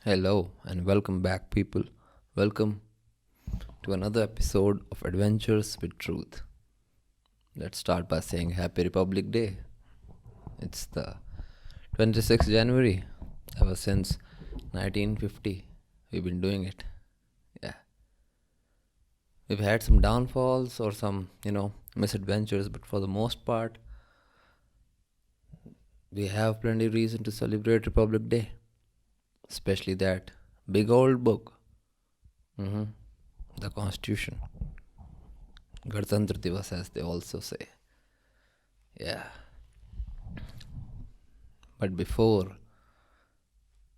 Hello and welcome back, people. Welcome to another episode of Adventures with Truth. Let's start by saying Happy Republic Day. It's the 26th January. Ever since 1950, we've been doing it. Yeah. We've had some downfalls or some, misadventures, but for the most part, we have plenty of reason to celebrate Republic Day. Especially that big old book. The Constitution. Ganatantra Divas, as they also say. Yeah. But before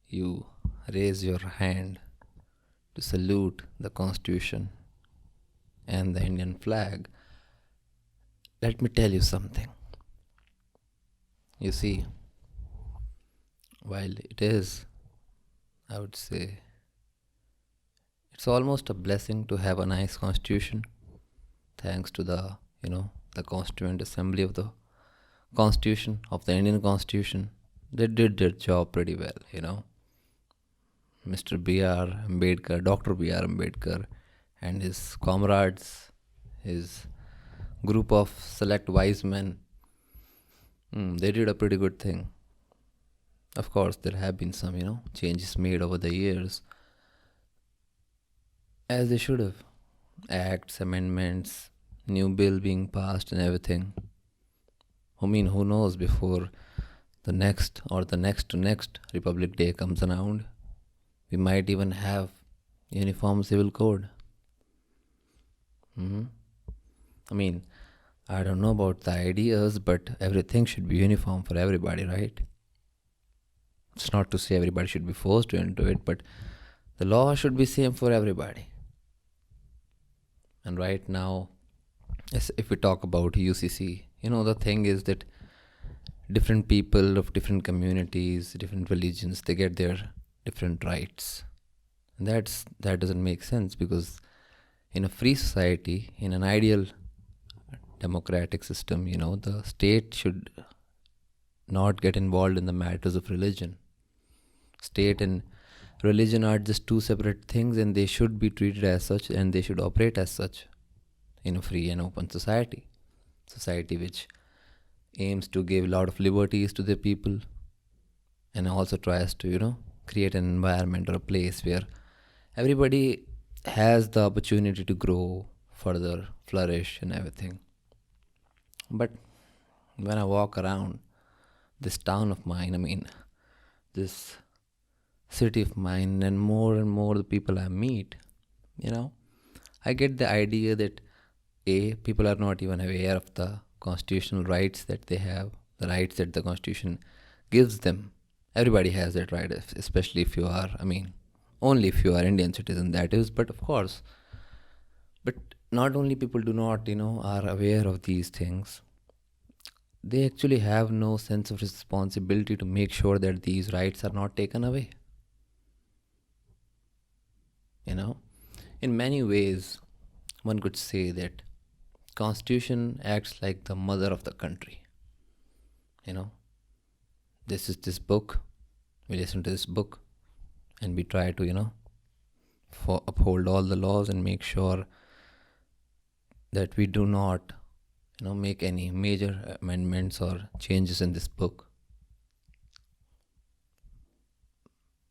you raise your hand to salute the Constitution and the Indian flag, let me tell you something. You see, while it is, I would say, it's almost a blessing to have a nice constitution, thanks to the Constituent Assembly of the Constitution, of the Indian Constitution. They did their job pretty well. Mr. B.R. Ambedkar, Dr. B.R. Ambedkar, and his comrades, his group of select wise men, they did a pretty good thing. Of course, there have been some, changes made over the years, as they should have. Acts, amendments, new bill being passed and everything. Who knows before the next or the next to next Republic Day comes around, we might even have uniform civil code. I don't know about the ideas, but everything should be uniform for everybody, right? It's not to say everybody should be forced into it, but the law should be same for everybody. And right now, if we talk about UCC, the thing is that different people of different communities, different religions, they get their different rights. And that doesn't make sense, because in a free society, in an ideal democratic system, the state should not get involved in the matters of religion. State and religion are just two separate things, and they should be treated as such, and they should operate as such in a free and open society. Society which aims to give a lot of liberties to the people, and also tries to, create an environment or a place where everybody has the opportunity to grow, further, flourish, and everything. But when I walk around this town of mine, this city of mine, and more the people I meet, I get the idea that people are not even aware of the constitutional rights that they have, the rights that the Constitution gives them. Everybody has that right, especially if you are, only if you are Indian citizen, that is, but of course. But not only people do not, are aware of these things, they actually have no sense of responsibility to make sure that these rights are not taken away. In many ways, one could say that Constitution acts like the mother of the country. This is this book. We listen to this book, and we try to, uphold all the laws and make sure that we do not, make any major amendments or changes in this book,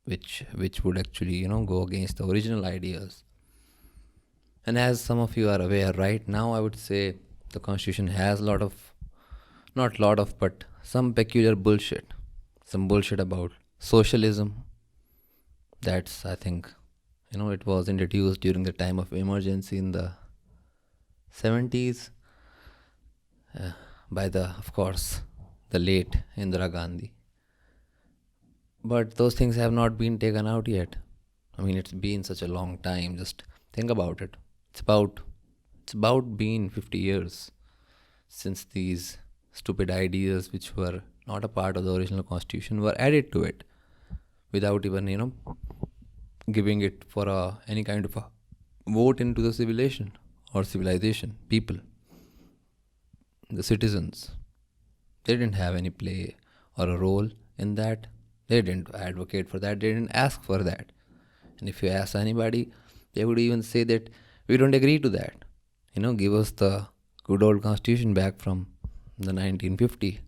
which would actually, go against the original ideas. And as some of you are aware, right now I would say the Constitution has but some peculiar bullshit. Some bullshit about socialism. That's, I think, it was introduced during the time of emergency in the 70s by of course, the late Indira Gandhi. But those things have not been taken out yet. It's been such a long time. Just think about it. It's about been 50 years since these stupid ideas, which were not a part of the original Constitution, were added to it without even, giving it for any kind of a vote into the civilization, people, the citizens. They didn't have any play or a role in that. They didn't advocate for that, they didn't ask for that. And if you ask anybody, they would even say that we don't agree to that. Give us the good old constitution back from the 1950.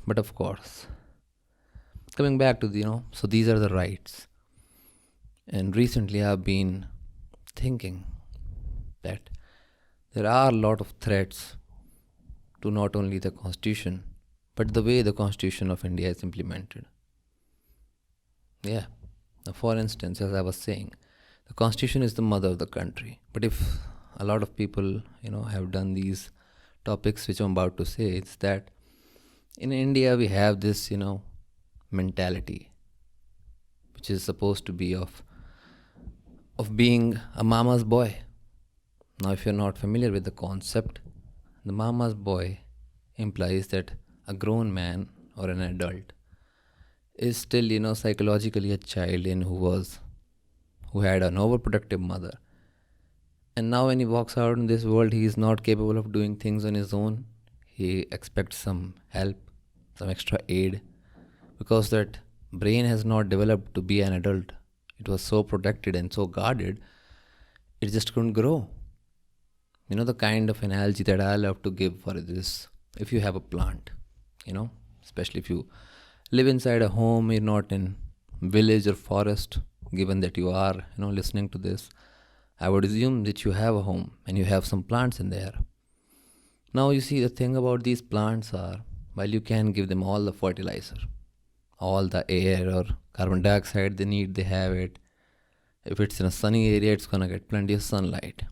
But of course, coming back to so these are the rights. And recently I've been thinking that there are a lot of threats to not only the constitution, but the way the constitution of India is implemented. Yeah. Now, for instance, as I was saying, the constitution is the mother of the country. But if a lot of people, have done these topics which I'm about to say, it's that in India we have this, mentality, which is supposed to be of being a mama's boy. Now, if you're not familiar with the concept, the mama's boy implies that a grown man or an adult is still, psychologically a child who had an overprotective mother. And now when he walks out in this world, he is not capable of doing things on his own. He expects some help, some extra aid, because that brain has not developed to be an adult. It was so protected and so guarded, it just couldn't grow. The kind of analogy that I love to give for this, if you have a plant, especially if you live inside a home, you're not in village or forest, given that you are, listening to this, I would assume that you have a home and you have some plants in there. Now you see, the thing about these plants are, while you can give them all the fertilizer, all the air or carbon dioxide they need, they have it. If it's in a sunny area, it's gonna get plenty of sunlight.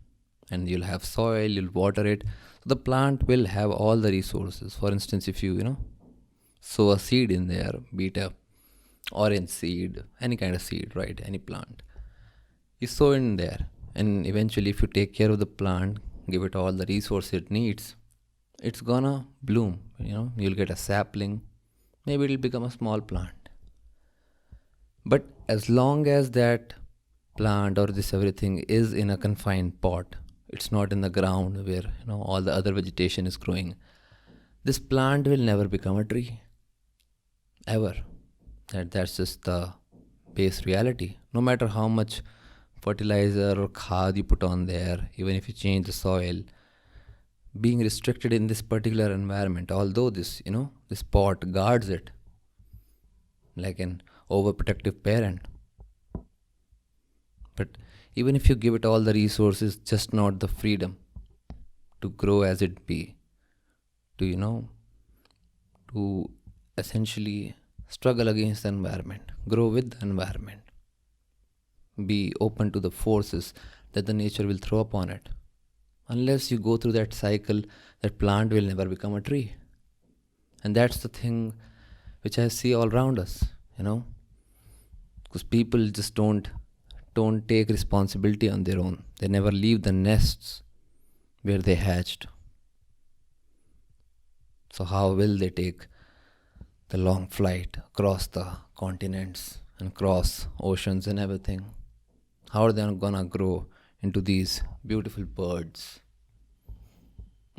And you'll have soil, you'll water it. So the plant will have all the resources. For instance, if you, sow a seed in there, be it a orange seed, any kind of seed, right? Any plant. You sow in there. And eventually, if you take care of the plant, give it all the resources it needs, it's gonna bloom. You'll get a sapling. Maybe it'll become a small plant. But as long as that plant or this everything is in a confined pot, it's not in the ground where all the other vegetation is growing, this plant will never become a tree, ever. That's just the base reality. No matter how much fertilizer or khad you put on there, even if you change the soil, being restricted in this particular environment, although this this pot guards it like an overprotective parent, but even if you give it all the resources, just not the freedom to grow as it be, to to essentially struggle against the environment, grow with the environment, be open to the forces that the nature will throw upon it. Unless you go through that cycle, that plant will never become a tree. And that's the thing which I see all around us, because people just don't take responsibility on their own. They never leave the nests where they hatched. So how will they take the long flight across the continents and cross oceans and everything? How are they gonna grow into these beautiful birds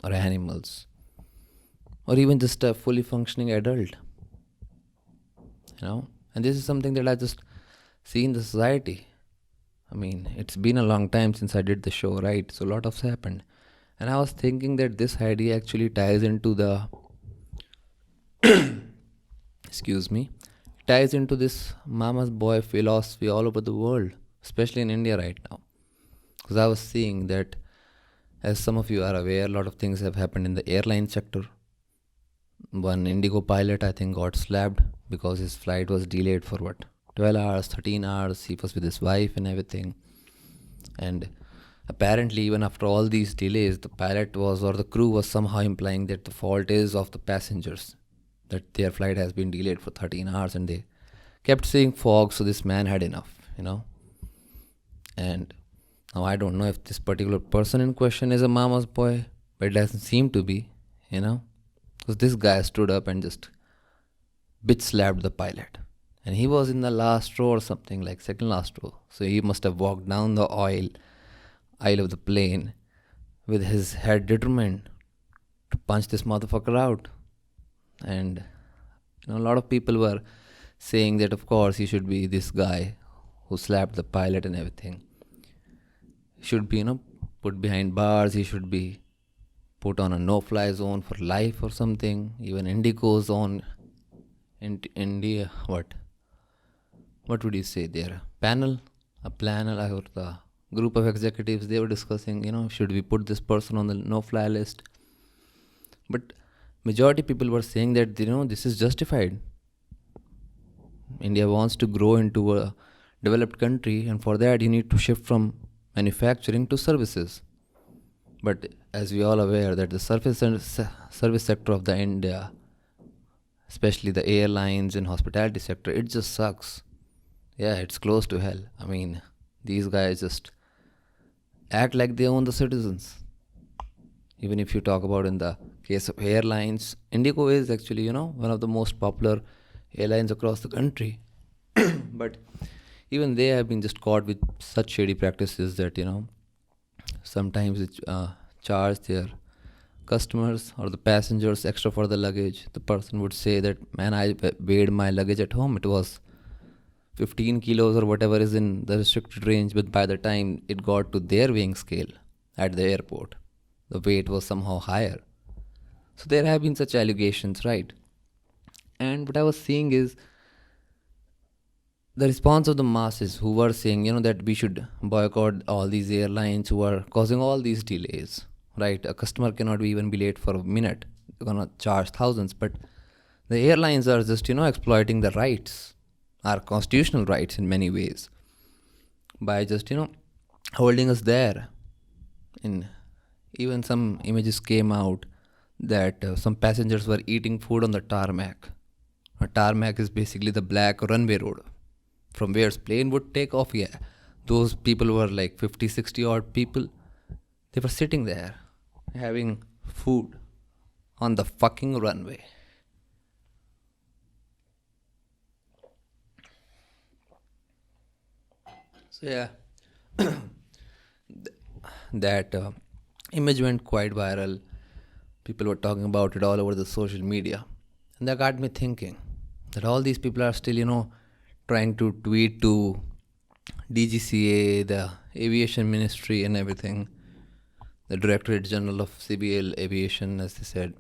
or animals, or even just a fully functioning adult? And this is something that I just see in the society. It's been a long time since I did the show, right? So a lot has happened. And I was thinking that this idea actually ties into the ties into this mama's boy philosophy all over the world, especially in India right now. Because I was seeing that, as some of you are aware, a lot of things have happened in the airline sector. One Indigo pilot, I think, got slapped because his flight was delayed for 12 hours, 13 hours. He was with his wife and everything. And apparently, even after all these delays, the pilot was, or the crew was somehow implying that the fault is of the passengers, that their flight has been delayed for 13 hours, and they kept saying fog, so this man had enough, And now I don't know if this particular person in question is a mama's boy, but it doesn't seem to be, because this guy stood up and just bitch slapped the pilot. And he was in the last row or something, like second last row. So he must have walked down the aisle of the plane with his head determined to punch this motherfucker out. And a lot of people were saying that of course he should be this guy who slapped the pilot and everything. He should be, put behind bars. He should be put on a no-fly zone for life or something. Even Indigo zone in India. What would you say there? A panel, or the group of executives, they were discussing, should we put this person on the no-fly list? But majority people were saying that, this is justified. India wants to grow into a developed country, and for that you need to shift from manufacturing to services. But as we all aware that the service sector of the India, especially the airlines and hospitality sector, it just sucks. Yeah, it's close to hell. I mean, these guys just act like they own the citizens. Even if you talk about in the case of airlines, Indigo is actually, one of the most popular airlines across the country. But even they have been just caught with such shady practices that, sometimes it charge their customers or the passengers extra for the luggage. The person would say that, man, I weighed my luggage at home. It was 15 kilos or whatever is in the restricted range, but by the time it got to their weighing scale at the airport, the weight was somehow higher. So there have been such allegations, right? And what I was seeing is the response of the masses who were saying, that we should boycott all these airlines who are causing all these delays, right? A customer cannot even be late for a minute. They're going to charge thousands. But the airlines are just, exploiting the rights, our constitutional rights in many ways, by just, holding us there. And even some images came out that some passengers were eating food on the tarmac. A tarmac is basically the black runway road from where plane would take off. Yeah, those people were like 50, 60 odd people. They were sitting there having food on the fucking runway. So yeah, that image went quite viral. People were talking about it all over the social media. And that got me thinking that all these people are still, trying to tweet to DGCA, the aviation ministry and everything, the Directorate General of Civil Aviation, as they said.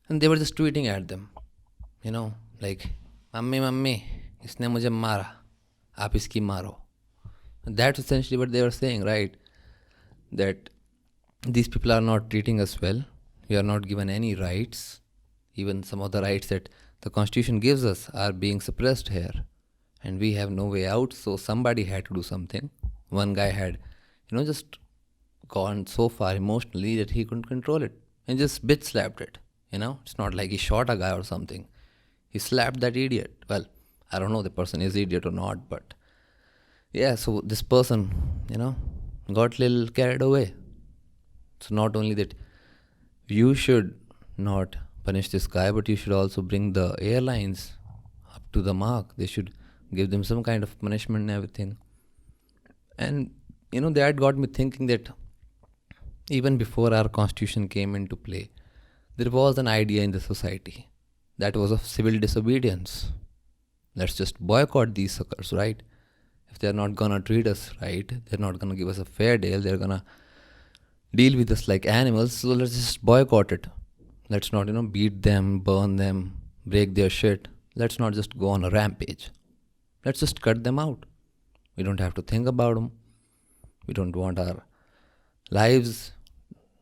And they were just tweeting at them, like, Mummy, isne mujhe mara, aap iski maro. And that's essentially what they were saying, right? That these people are not treating us well. We are not given any rights. Even some of the rights that the Constitution gives us are being suppressed here. And we have no way out, so somebody had to do something. One guy had, just gone so far emotionally that he couldn't control it and just bitch slapped it. It's not like he shot a guy or something. He slapped that idiot. Well, I don't know the person is idiot or not, but yeah, so this person, got a little carried away. So not only that you should not punish this guy, but you should also bring the airlines up to the mark. They should give them some kind of punishment and everything. And, that got me thinking that even before our constitution came into play, there was an idea in the society that was of civil disobedience. Let's just boycott these suckers, right? If they're not gonna treat us right, they're not gonna give us a fair deal, they're gonna deal with us like animals, so let's just boycott it. Let's not, beat them, burn them, break their shit. Let's not just go on a rampage. Let's just cut them out. We don't have to think about them. We don't want our lives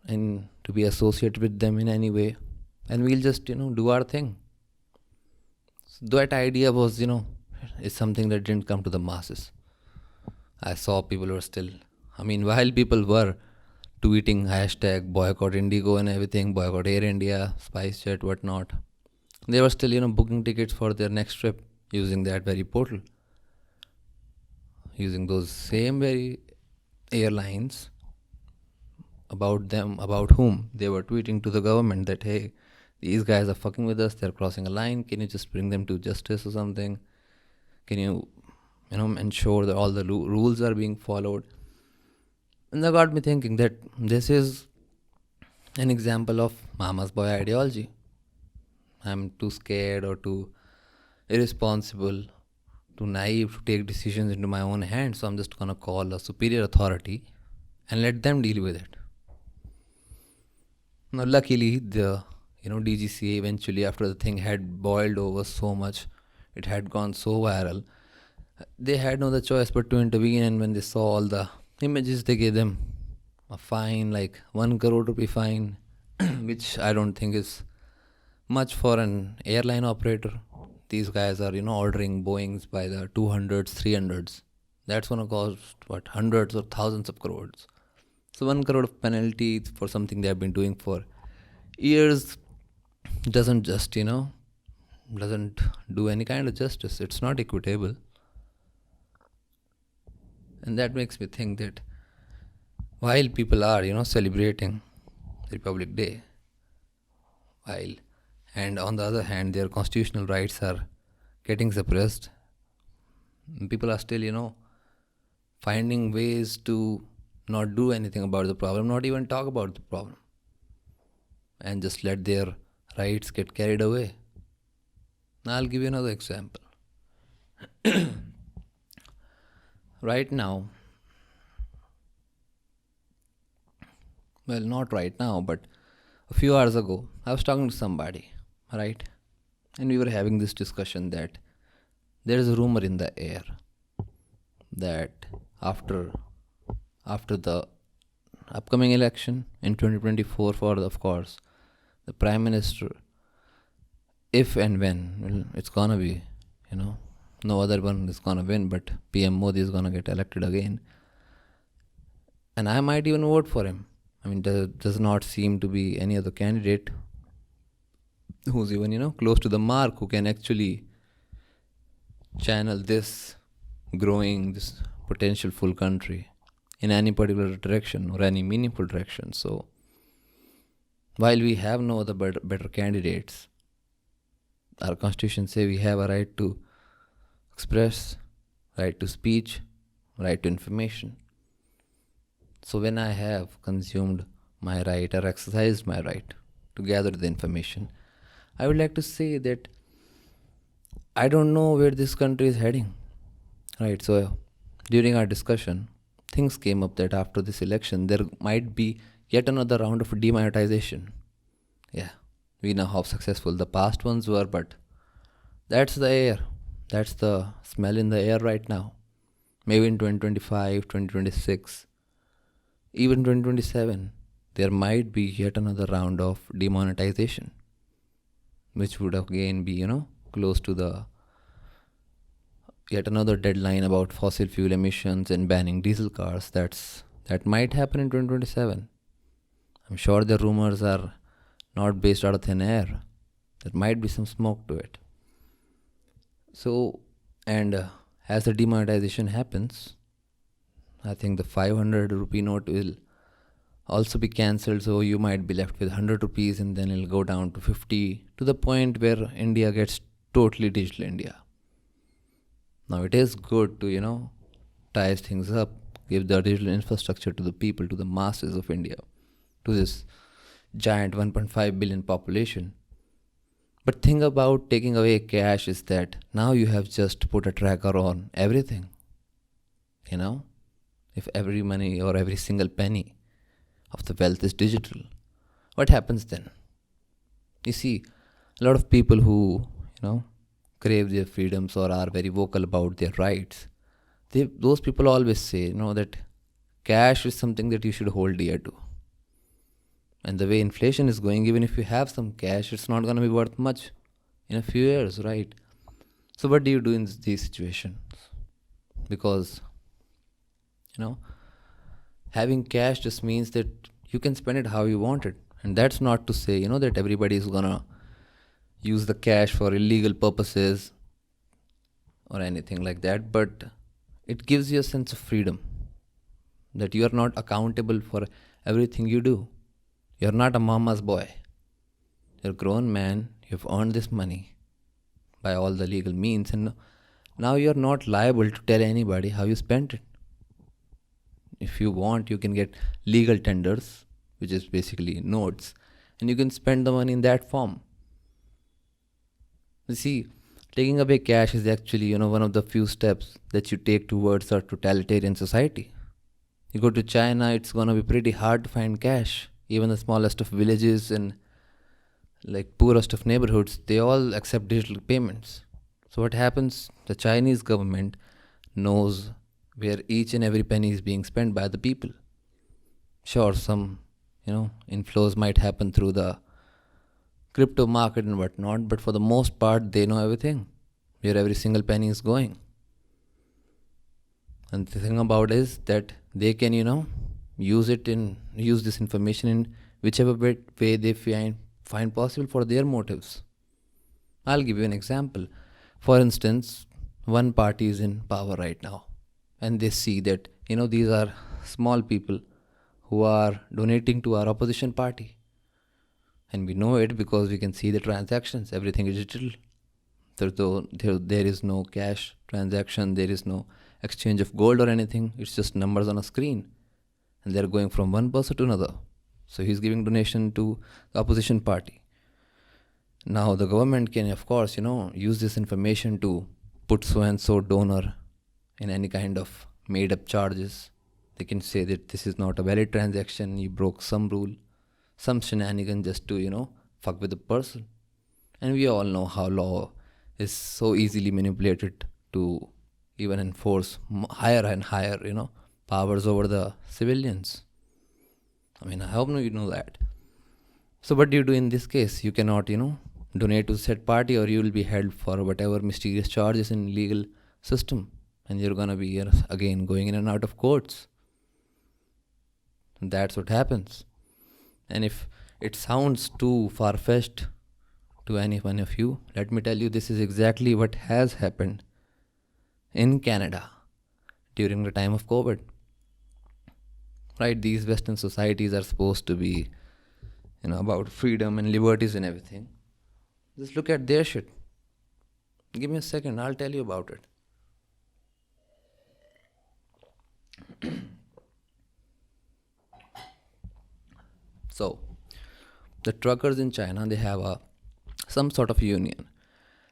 and to be associated with them in any way. And we'll just, do our thing. So that idea was, is something that didn't come to the masses. I saw people were still, while people were tweeting hashtag boycott Indigo and everything, boycott Air India, SpiceJet, whatnot, they were still, booking tickets for their next trip using that very portal. Using those same very airlines about whom they were tweeting to the government that, hey, these guys are fucking with us, they're crossing a line, can you just bring them to justice or something? Can you, ensure that all the rules are being followed? And that got me thinking that this is an example of mama's boy ideology. I'm too scared or too, irresponsible, too naive to take decisions into my own hands. So I'm just gonna call a superior authority and let them deal with it. Now, luckily, the DGCA eventually, after the thing had boiled over so much, it had gone so viral, they had no other choice but to intervene. And when they saw all the images, they gave them a fine, like 1 crore rupee fine, which I don't think is much for an airline operator. These guys are, ordering Boeings by the 200s, 300s. That's gonna cost what, hundreds or thousands of crores. So 1 crore of penalty for something they have been doing for years doesn't just, doesn't do any kind of justice. It's not equitable. And that makes me think that while people are, celebrating Republic Day, and on the other hand, their constitutional rights are getting suppressed, people are still, finding ways to not do anything about the problem, not even talk about the problem, and just let their rights get carried away. Now, I'll give you another example. Right now, well, not right now, but a few hours ago, I was talking to somebody, right? And we were having this discussion that there is a rumor in the air that after the upcoming election in 2024, for of course the Prime Minister, if and when, well, it's gonna be, no other one is gonna win, but PM Modi is gonna get elected again, and I might even vote for him. I mean, there does not seem to be any other candidate who's even, close to the mark, who can actually channel this potential full country in any particular direction or any meaningful direction. So, while we have no other better candidates, our constitution says we have a right to express, right to speech, right to information. So when I have consumed my right or exercised my right to gather the information, I would like to say that I don't know where this country is heading. Right, so during our discussion, things came up that after this election, there might be yet another round of demonetization. Yeah, we know how successful the past ones were, but that's the air. That's the smell in the air right now. Maybe in 2025, 2026, even 2027, there might be yet another round of demonetization, which would again be, close to the yet another deadline about fossil fuel emissions and banning diesel cars. That might happen in 2027. I'm sure the rumors are not based out of thin air. There might be some smoke to it. So, and as the demonetization happens, I think the 500 rupee note will also be cancelled. So you might be left with 100 rupees, and then it'll go down to 50, to the point where India gets totally digital India. Now, it is good to, tie things up, give the digital infrastructure to the people, to the masses of India, to this giant 1.5 billion population. But thing about taking away cash is that now you have just put a tracker on everything. If every money or every single penny of the wealth is digital, what happens then? You see, a lot of people who, crave their freedoms or are very vocal about their rights, those people always say, that cash is something that you should hold dear to. And the way inflation is going, even if you have some cash, it's not going to be worth much in a few years, right? So what do you do in these situations? Because, having cash just means that you can spend it how you want it. And that's not to say, that everybody is going to use the cash for illegal purposes or anything like that. But it gives you a sense of freedom, that you are not accountable for everything you do. You're not a mama's boy. You're a grown man. You've earned this money by all the legal means, and now you're not liable to tell anybody how you spent it. If you want, you can get legal tenders, which is basically notes, and you can spend the money in that form. You see, Taking away cash is actually, one of the few steps that you take towards a totalitarian society. You go to China, it's gonna be pretty hard to find cash. Even the smallest of villages and like poorest of neighborhoods, they all accept digital payments. So what happens? The Chinese government knows where each and every penny is being spent by the people. Sure, some inflows might happen through the crypto market and whatnot, but for the most part, they know everything, where every single penny is going. And the thing about it is that they can, use this information in whichever way they find possible for their motives. I'll give you an example. For instance, one party is in power right now, and they see that these are small people who are donating to our opposition party, and we know it because we can see the transactions. Everything is digital. There is no cash transaction, there is no exchange of gold or anything. It's just numbers on a screen, and they're going from one person to another. So he's giving donation to the opposition party. Now the government can, of course, use this information to put so and so donor in any kind of made up charges. They can say that this is not a valid transaction, you broke some rule, some shenanigan just to, fuck with the person. And we all know how law is so easily manipulated to even enforce higher and higher, powers over the civilians. I hope you know that. So what do you do in this case? You cannot, donate to said party, or you will be held for whatever mysterious charges in legal system, and you're gonna be again going in and out of courts. And that's what happens. And if it sounds too far-fetched to any one of you, let me tell you, this is exactly what has happened in Canada during the time of COVID. Right, these Western societies are supposed to be, about freedom and liberties and everything. Just look at their shit. Give me a second, I'll tell you about it. So, the truckers in China, they have some sort of union.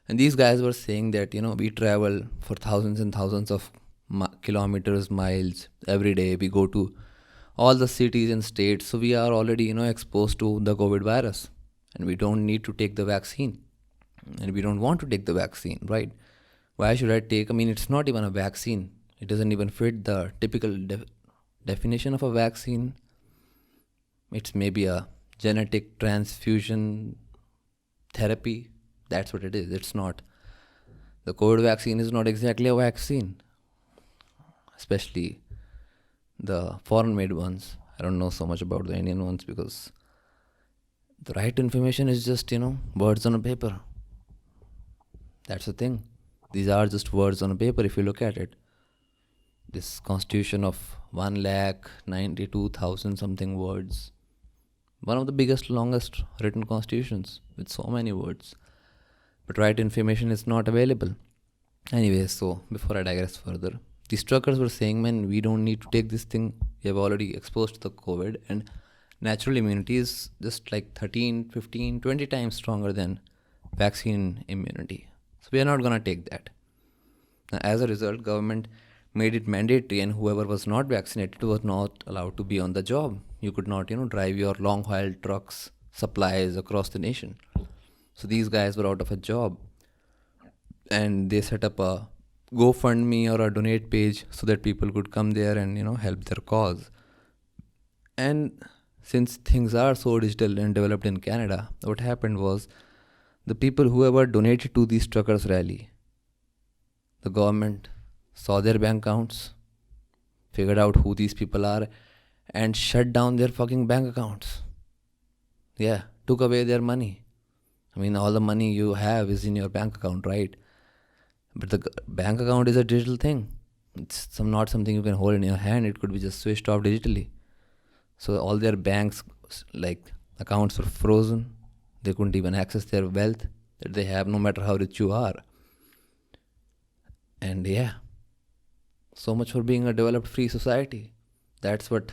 And these guys were saying that, we travel for thousands and thousands of kilometers, miles every day. We go to all the cities and states. So we are already, exposed to the COVID virus. And we don't need to take the vaccine. And we don't want to take the vaccine, right? Why should I take? It's not even a vaccine. It doesn't even fit the typical definition of a vaccine. It's maybe a genetic transfusion therapy. That's what it is. It's not. The COVID vaccine is not exactly a vaccine. Especially the foreign made ones. I don't know so much about the Indian ones because the right information is just, words on a paper. That's the thing. These are just words on a paper if you look at it. This constitution of 1,92,000 something words. One of the biggest, longest written constitutions with so many words. But right information is not available. Anyway, so before I digress further, these truckers were saying, man, we don't need to take this thing. We have already exposed to the COVID, and natural immunity is just like 13, 15, 20 times stronger than vaccine immunity. So we are not going to take that. Now, as a result, government made it mandatory, and whoever was not vaccinated was not allowed to be on the job. You could not, drive your long haul trucks, supplies across the nation. So these guys were out of a job, and they set up a GoFundMe or a donate page so that people could come there and help their cause. And since things are so digital and developed in Canada, what happened was the people whoever donated to these truckers rally, the government saw their bank accounts, figured out who these people are, and shut down their fucking bank accounts. Yeah, took away their money. All the money you have is in your bank account, right? But the bank account is a digital thing. It's not something you can hold in your hand. It could be just switched off digitally. So all their banks, accounts were frozen. They couldn't even access their wealth that they have, no matter how rich you are. And yeah, so much for being a developed free society. That's what,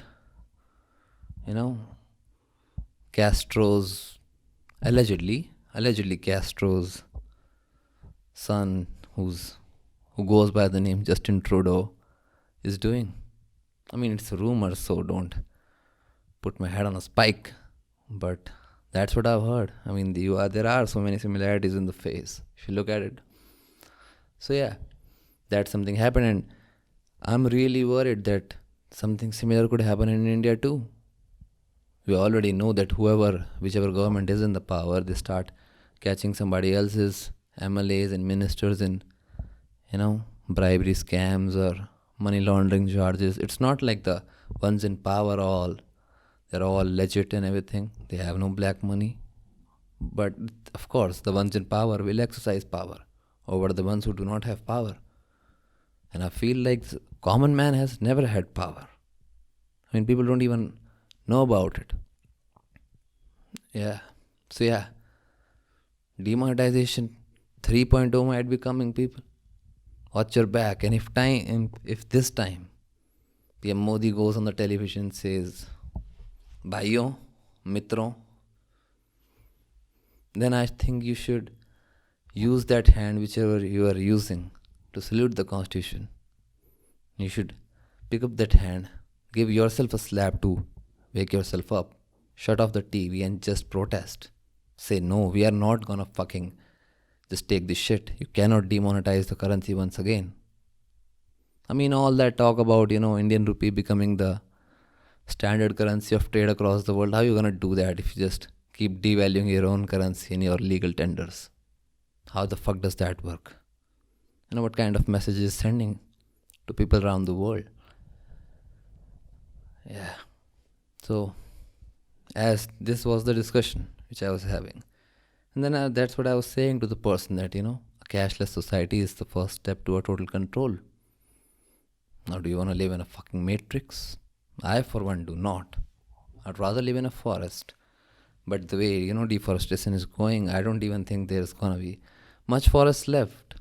Castro's, allegedly Castro's son who goes by the name Justin Trudeau is doing. I mean, it's a rumor, so don't put my head on a spike. But that's what I've heard. I mean, there are so many similarities in the face if you look at it. So yeah, that something happened, and I'm really worried that something similar could happen in India too. We already know that whichever government is in the power, they start catching somebody else's MLAs and ministers in, bribery scams or money laundering charges. It's not like the ones in power they're all legit and everything. They have no black money. But of course, the ones in power will exercise power over the ones who do not have power. And I feel like the common man has never had power. I mean, people don't even know about it. Yeah. So yeah, demonetization 3.0 might be coming, people. Watch your back. And if this time PM Modi goes on the television and says, Bhaiyo, Mitron, then I think you should use that hand, whichever you are using, to salute the Constitution. You should pick up that hand, give yourself a slap to wake yourself up, shut off the TV and just protest. Say, no, we are not gonna fucking just take this shit. You cannot demonetize the currency once again. I mean, all that talk about, Indian rupee becoming the standard currency of trade across the world. How are you gonna do that if you just keep devaluing your own currency in your legal tenders? How the fuck does that work? What kind of message is sending to people around the world? Yeah. So, as this was the discussion which I was having. And then that's what I was saying to the person that, a cashless society is the first step to a total control. Now, do you want to live in a fucking matrix? I, for one, do not. I'd rather live in a forest. But the way, deforestation is going, I don't even think there's going to be much forest left.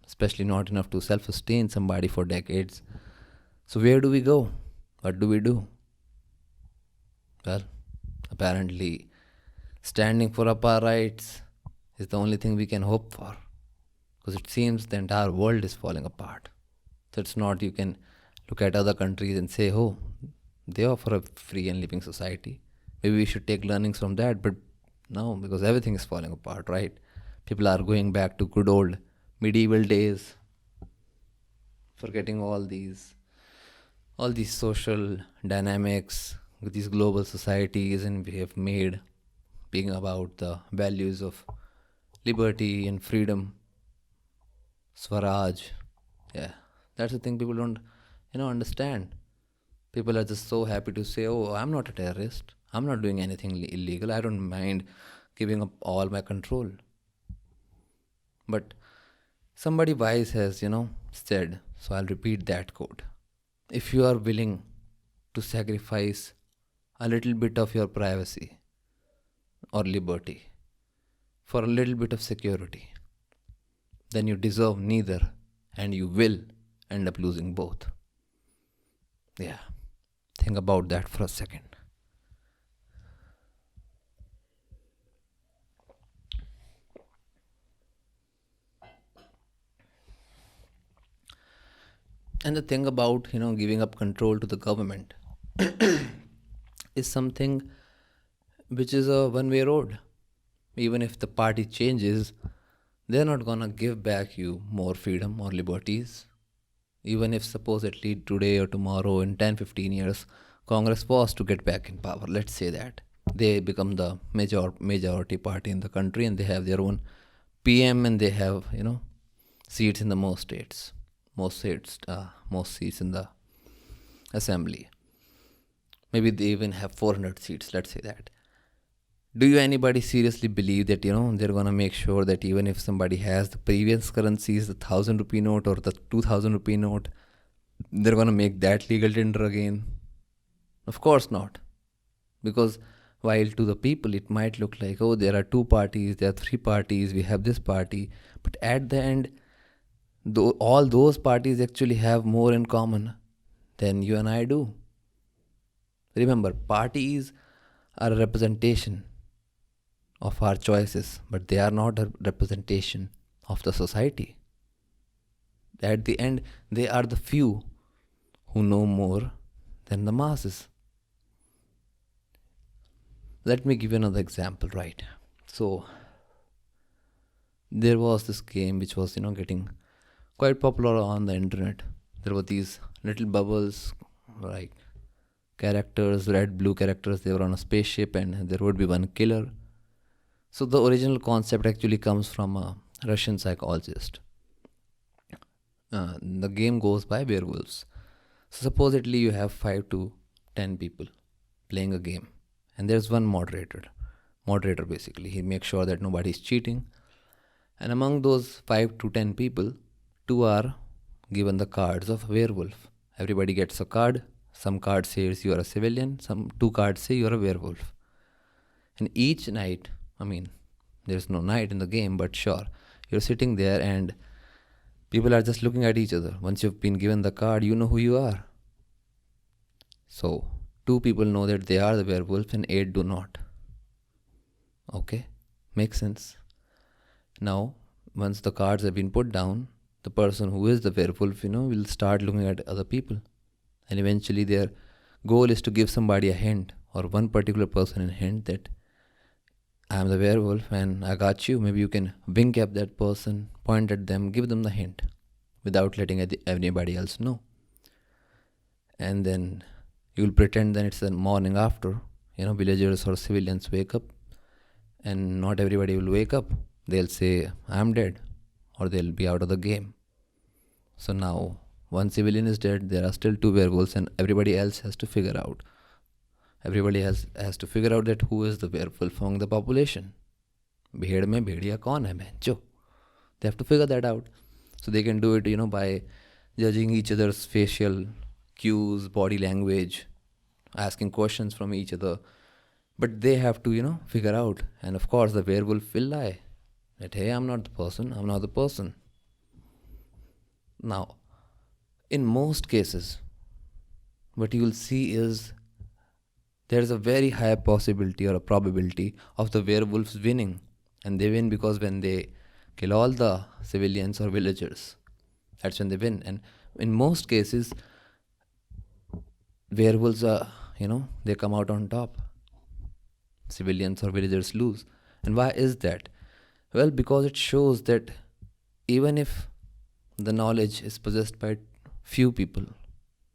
Especially not enough to self-sustain somebody for decades. So where do we go? What do we do? Well, apparently, standing for up our rights is the only thing we can hope for. Because it seems the entire world is falling apart. So it's not you can look at other countries and say, oh, they offer a free and living society. Maybe we should take learnings from that. But no, because everything is falling apart, right? People are going back to good old medieval days, forgetting all these social dynamics with these global societies, and we have made being about the values of liberty and freedom, Swaraj. Yeah, that's the thing people don't, understand. People are just so happy to say, oh, I'm not a terrorist. I'm not doing anything illegal. I don't mind giving up all my control. But somebody wise has, said, so I'll repeat that quote. If you are willing to sacrifice a little bit of your privacy or liberty for a little bit of security, then you deserve neither and you will end up losing both. Yeah, think about that for a second. And the thing about, giving up control to the government is something which is a one-way road. Even if the party changes, they're not gonna give back you more freedom or liberties. Even if supposedly today or tomorrow in 10-15 years, Congress was to get back in power, let's say that. They become the majority party in the country and they have their own PM and they have, seats in the most states. Most seats in the assembly. Maybe they even have 400 seats, let's say that. Do you anybody seriously believe that, they're going to make sure that even if somebody has the previous currencies, the 1,000 rupee note or the 2,000 rupee note, they're going to make that legal tender again? Of course not. Because while to the people it might look like, oh, there are two parties, there are three parties, we have this party. But at the end, all those parties actually have more in common than you and I do. Remember, parties are a representation of our choices, but they are not a representation of the society. At the end, they are the few who know more than the masses. Let me give you another example, right? So, there was this game which was, getting quite popular on the internet. There were these little bubbles, like characters, red, blue characters. They were on a spaceship, and there would be one killer. So the original concept actually comes from a Russian psychologist. The game goes by werewolves. So supposedly you have 5 to 10 people playing a game, and there's one moderator. Moderator basically, he makes sure that nobody is cheating. And among those 5 to 10 people, 2 are given the cards of werewolf. Everybody gets a card. Some card says you are a civilian. Some 2 cards say you are a werewolf. And each night, there's no night in the game, but sure, you're sitting there and people are just looking at each other. Once you've been given the card, you know who you are. So 2 people know that they are the werewolf and 8 do not. Okay, makes sense. Now, once the cards have been put down, the person who is the werewolf, will start looking at other people. And eventually their goal is to give somebody a hint, or one particular person a hint that I am the werewolf and I got you. Maybe you can wink at that person, point at them, give them the hint without letting anybody else know. And then you will pretend that it's the morning after. Villagers or civilians wake up, and not everybody will wake up. They'll say, I'm dead, or they'll be out of the game. So now, one civilian is dead, there are still 2 werewolves, and everybody else has to figure out. Everybody has to figure out that who is the werewolf among the population. Bhed mein bhediya kaun hai bhencho? They have to figure that out. So they can do it, by judging each other's facial cues, body language, asking questions from each other. But they have to, figure out. And of course, the werewolf will lie. That, hey, I'm not the person, I'm not the person. Now, in most cases, what you will see is there's a very high possibility or a probability of the werewolves winning. And they win because when they kill all the civilians or villagers, that's when they win. And in most cases, werewolves are, they come out on top. Civilians or villagers lose. And why is that? Well, because it shows that even if the knowledge is possessed by few people,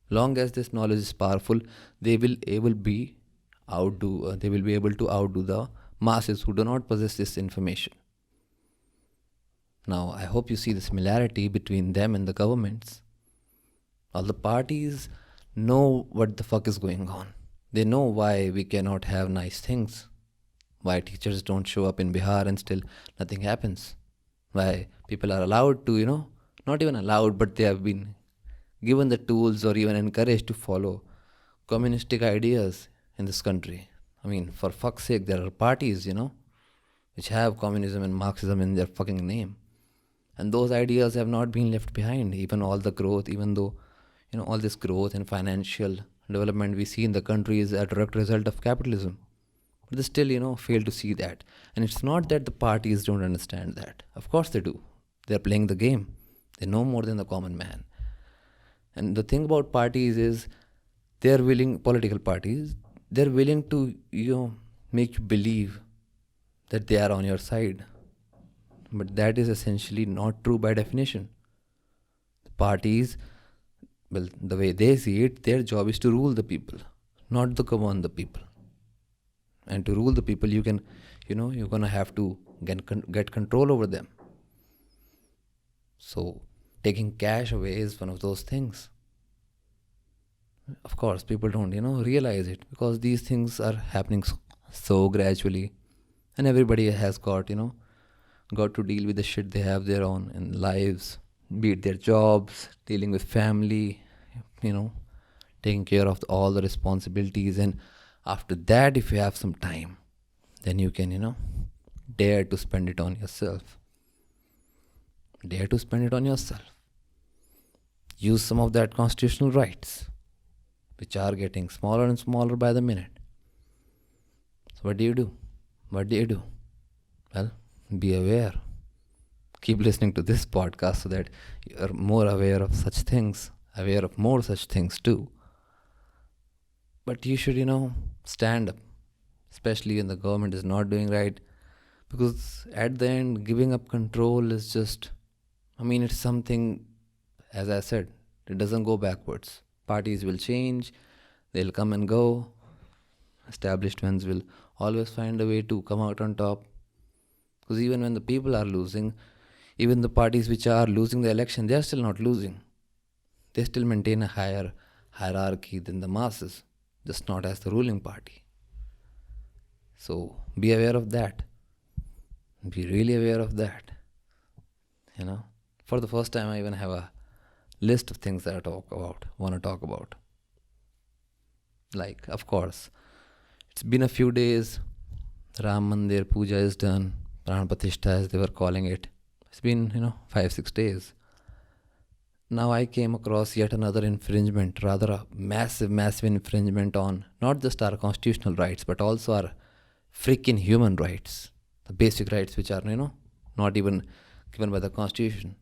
long as this knowledge is powerful, they will be able to outdo the masses who do not possess this information. Now, I hope you see the similarity between them and the governments. All the parties know what the fuck is going on. They know why we cannot have nice things. Why teachers don't show up in Bihar and still nothing happens. Why people are allowed to, not even allowed, but they have been given the tools or even encouraged to follow communistic ideas in this country. For fuck's sake, there are parties, which have communism and Marxism in their fucking name. And those ideas have not been left behind. Even all the growth, even though, all this growth and financial development we see in the country is a direct result of capitalism. But they still, fail to see that. And it's not that the parties don't understand that. Of course they do. They're playing the game. They know more than the common man. And the thing about parties is political parties, they're willing to, make you believe that they are on your side. But that is essentially not true by definition. The parties, well, the way they see it, their job is to rule the people, not to govern the people. And to rule the people, you're going to have to get control over them. So, taking cash away is one of those things. Of course, people don't, realize it because these things are happening so gradually. And everybody has got to deal with the shit they have their own in lives, be it their jobs, dealing with family, taking care of all the responsibilities. And after that, if you have some time, then you can, dare to spend it on yourself. Dare to spend it on yourself. Use some of that constitutional rights, which are getting smaller and smaller by the minute. So what do you do? Well, be aware. keep listening to this podcast so that you're more aware of such things, aware of more such things too. But you should, stand up, especially when the government is not doing right, because at the end, giving up control is just, it's something, as I said, it doesn't go backwards. Parties will change, they'll come and go. Established ones will always find a way to come out on top. Because even when the people are losing, even the parties which are losing the election, they are still not losing. They still maintain a higher hierarchy than the masses, just not as the ruling party. So be aware of that. Be really aware of that. For the first time, I even have a list of things that I want to talk about. Like, of course, it's been a few days. Ram Mandir Puja is done. Pran Pratishtha, as they were calling it. It's been, 5-6 days. Now I came across yet another infringement, rather a massive infringement on not just our constitutional rights, but also our freaking human rights. The basic rights which are, not even given by the constitution,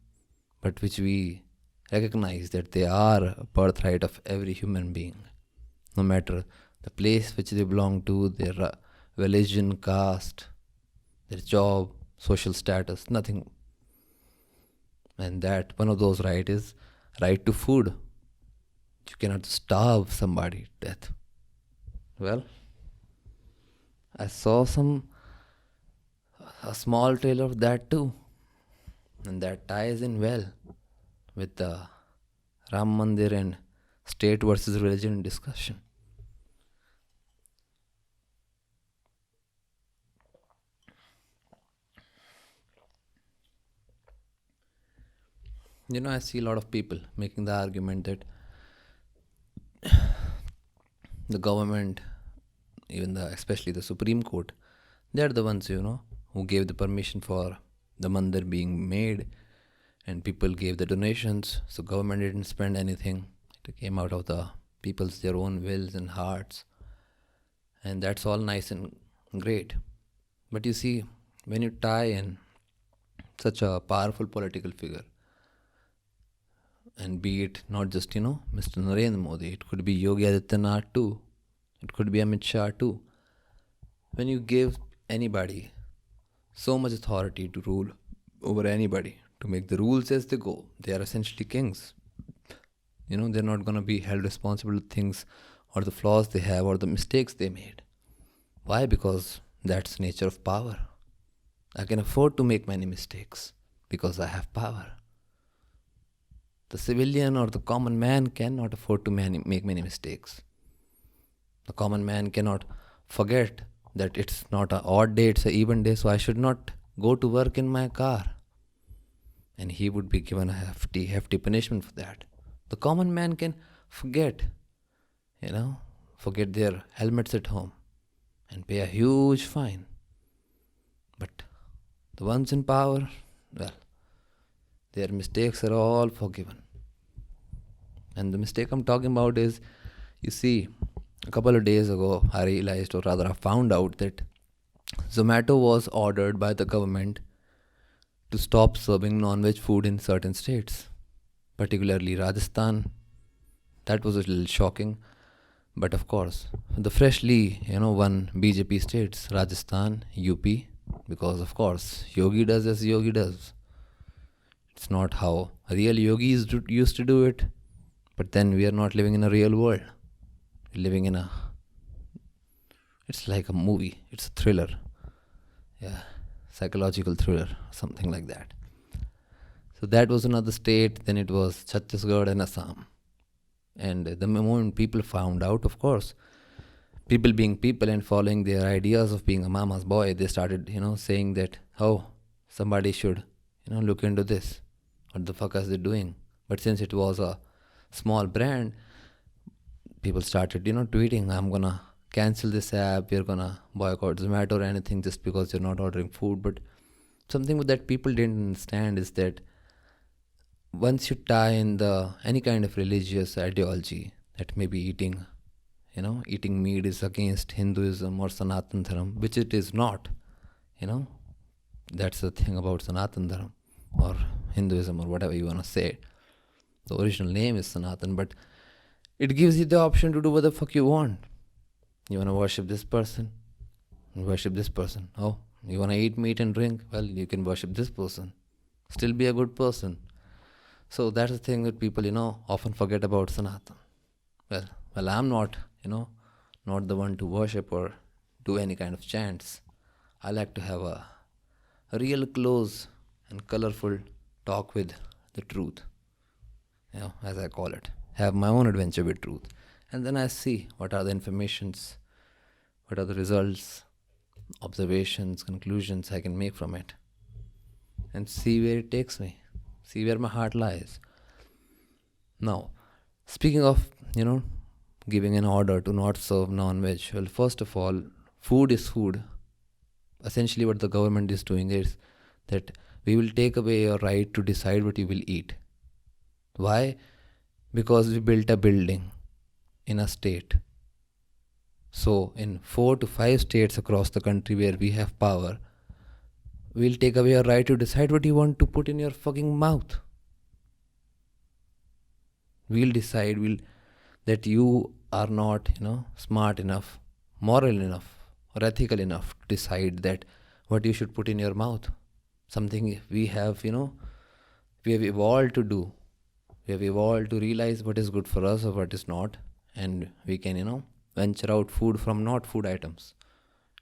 but which we recognize that they are a birthright of every human being. No matter the place which they belong to, their religion, caste, their job, social status, nothing. And that one of those rights is right to food. You cannot starve somebody to death. Well, I saw a small trailer of that too. And that ties in well with the Ram Mandir and state versus religion discussion. I see a lot of people making the argument that the government, especially the Supreme Court, they're the ones, who gave the permission for the mandir being made, and people gave the donations, so government didn't spend anything. It came out of the people's, their own wills and hearts, and that's all nice and great. But you see, when you tie in such a powerful political figure, and be it not just, Mr. Narendra Modi, it could be Yogi Adityanath too, it could be Amit Shah too. When you give anybody so much authority to rule over anybody, to make the rules as they go, they are essentially kings. They're not going to be held responsible to things or the flaws they have or the mistakes they made. Why? Because that's the nature of power. I can afford to make many mistakes because I have power. The civilian or the common man cannot afford to make many mistakes. The common man cannot forget that it's not an odd day, it's an even day, so I should not go to work in my car. And he would be given a hefty punishment for that. The common man can forget their helmets at home and pay a huge fine. But the ones in power, well, their mistakes are all forgiven. And the mistake I'm talking about is, you see, a couple of days ago, I realized, or rather I found out, that Zomato was ordered by the government to stop serving non-veg food in certain states, particularly Rajasthan. That was a little shocking. But of course, the freshly, won BJP states, Rajasthan, UP, because of course, Yogi does as Yogi does. It's not how real yogis used to do it. But then we are not living in a real world. We're living in it's like a movie. It's a thriller. Yeah, psychological thriller, something like that. So that was another state. Then it was Chhattisgarh and Assam. And the moment people found out, of course, people being people and following their ideas of being a mama's boy, they started, saying that, oh, somebody should, look into this. What the fuck are they doing? But since it was a small brand, people started, tweeting, I'm gonna cancel this app, we're gonna boycott Zomato or anything just because you're not ordering food. But something that people didn't understand is that once you tie in any kind of religious ideology, that maybe eating meat is against Hinduism or Sanatan Dharam, which it is not, that's the thing about Sanatan Dharam. or Hinduism or whatever you want to say. The original name is Sanatan, but it gives you the option to do what the fuck you want. You want to worship this person? Worship this person. Oh, you want to eat meat and drink? Well, you can worship this person. Still be a good person. So that's the thing that people, often forget about Sanatan. Well, I'm not, not the one to worship or do any kind of chants. I like to have a real close and colorful talk with the truth, as I call it. Have my own adventure with truth. And then I see what are the informations, what are the results, observations, conclusions I can make from it. And see where it takes me. See where my heart lies. Now, speaking of, giving an order to not serve non-veg. Well, first of all, food is food. Essentially what the government is doing is that we will take away your right to decide what you will eat. Why? Because we built a building in a state. So in 4 to 5 states across the country where we have power, we'll take away your right to decide what you want to put in your fucking mouth. We'll decide that you are not, smart enough, moral enough, or ethical enough to decide that what you should put in your mouth. Something we have, we have evolved to do. We have evolved to realize what is good for us or what is not. And we can, venture out food from not food items.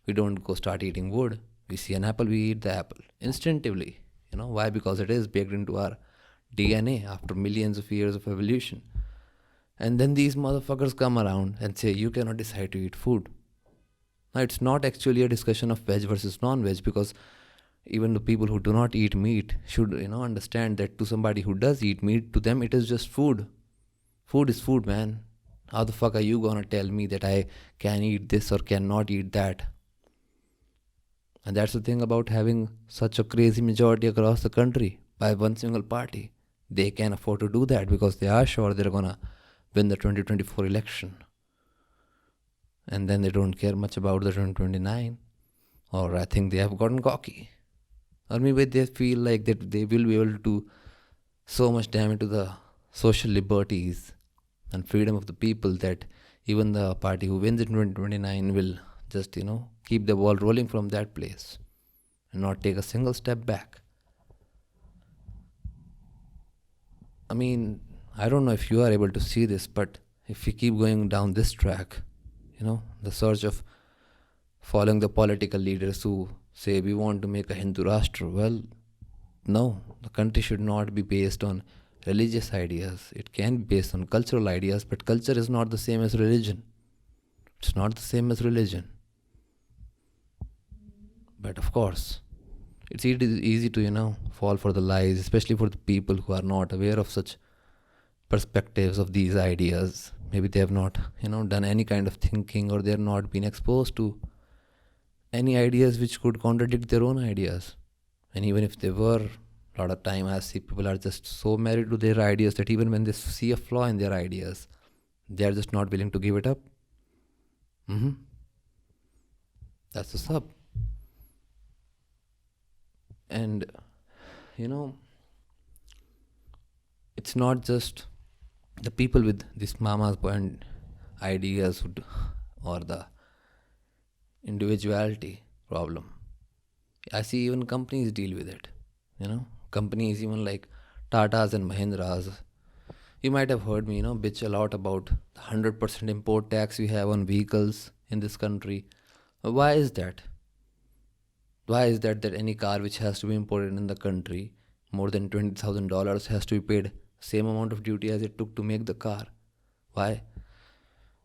We don't go start eating wood. We see an apple, we eat the apple instinctively. Why? Because it is baked into our DNA after millions of years of evolution. And then these motherfuckers come around and say, you cannot decide to eat food. Now, it's not actually a discussion of veg versus non-veg, because even the people who do not eat meat should, understand that to somebody who does eat meat, to them it is just food. Food is food, man. How the fuck are you gonna tell me that I can eat this or cannot eat that? And that's the thing about having such a crazy majority across the country by one single party. They can afford to do that because they are sure they're gonna win the 2024 election. And then they don't care much about the 2029. Or I think they have gotten cocky. Or maybe they feel like that they will be able to do so much damage to the social liberties and freedom of the people that even the party who wins in 2029 will just, keep the ball rolling from that place and not take a single step back. I mean, I don't know if you are able to see this, but if we keep going down this track, the search of following the political leaders who say we want to make a Hindu Rashtra, well, no, the country should not be based on religious ideas. It can be based on cultural ideas, but culture is not the same as religion. It's not the same as religion. But of course, it's easy to, fall for the lies, especially for the people who are not aware of such perspectives of these ideas. Maybe they have not, done any kind of thinking, or they have not been exposed to any ideas which could contradict their own ideas. And even if they were, a lot of time I see people are just so married to their ideas that even when they see a flaw in their ideas, they are just not willing to give it up. That's what's up. And, it's not just the people with this mama's boy and ideas or the individuality problem. I see even companies deal with it. Companies even like Tatas and Mahindras. You might have heard me, bitch a lot about the 100% import tax we have on vehicles in this country. Why is that? Why is that any car which has to be imported in the country, more than $20,000 has to be paid same amount of duty as it took to make the car? Why?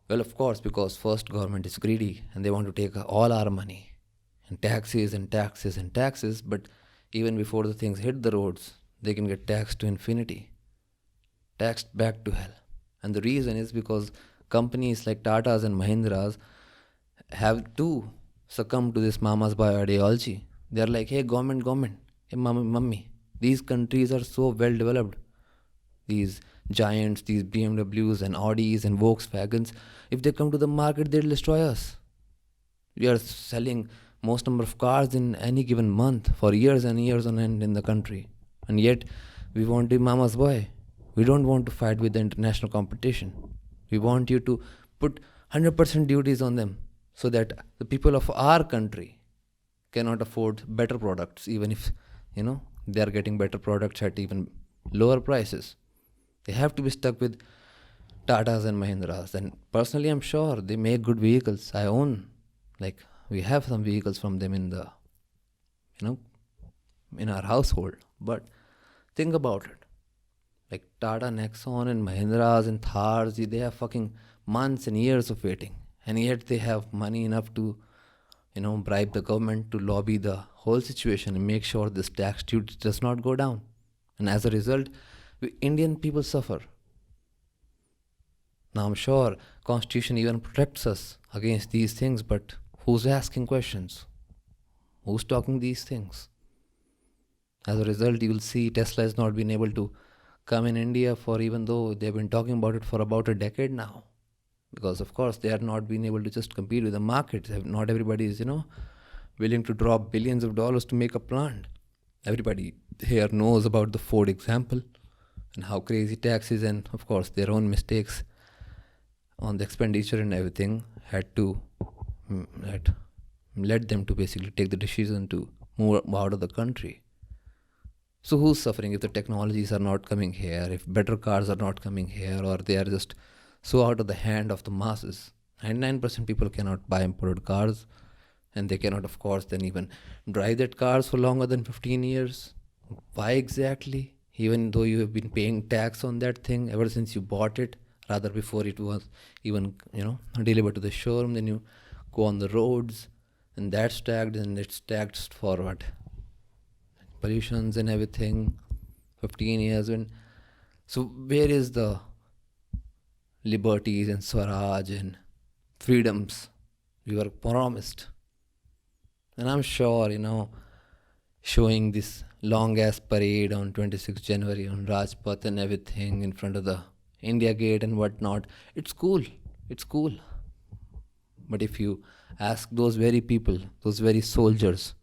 Well, of course, because first government is greedy and they want to take all our money and taxes and taxes and taxes, but even before the things hit the roads, they can get taxed to infinity, taxed back to hell. And the reason is because companies like Tatas and Mahindras have to succumb to this mama's boy ideology. They are like, hey, government, hey, mummy, these countries are so well developed. These giants, these BMWs and Audis and Volkswagens, if they come to the market, they'll destroy us. We are selling most number of cars in any given month for years and years on end in the country. And yet, we want to be mama's boy. We don't want to fight with the international competition. We want you to put 100% duties on them so that the people of our country cannot afford better products, even if, they are getting better products at even lower prices. They have to be stuck with Tatas and Mahindras. And personally, I'm sure they make good vehicles. I own, like, we have some vehicles from them you know, in our household. But think about it. Like Tata Nexon and Mahindras and Thars, they have fucking months and years of waiting. And yet they have money enough to, bribe the government to lobby the whole situation and make sure this tax duty does not go down. And as a result, we Indian people suffer. Now I'm sure Constitution even protects us against these things, but who's asking questions? Who's talking these things? As a result, you will see Tesla has not been able to come in India for, even though they've been talking about it for about a decade now. Because of course they are not being able to just compete with the market. Not everybody is, willing to drop billions of dollars to make a plant. Everybody here knows about the Ford example and how crazy taxes and of course their own mistakes on the expenditure and everything had led them to basically take the decision to move out of the country. So who's suffering if the technologies are not coming here, if better cars are not coming here, or they are just so out of the hand of the masses? 99% people cannot buy imported cars, and they cannot, of course, then even drive that cars for longer than 15 years. Why exactly? Even though you have been paying tax on that thing ever since you bought it, rather before it was even, delivered to the showroom, then you go on the roads, and that's tagged, and it's taxed for what? Pollutions and everything, 15 years. So where is the liberties and Swaraj and freedoms we were promised? And I'm sure, showing this long ass parade on 26th January on Rajpath and everything in front of the India Gate and whatnot, it's cool. It's cool. But if you ask those very people, those very soldiers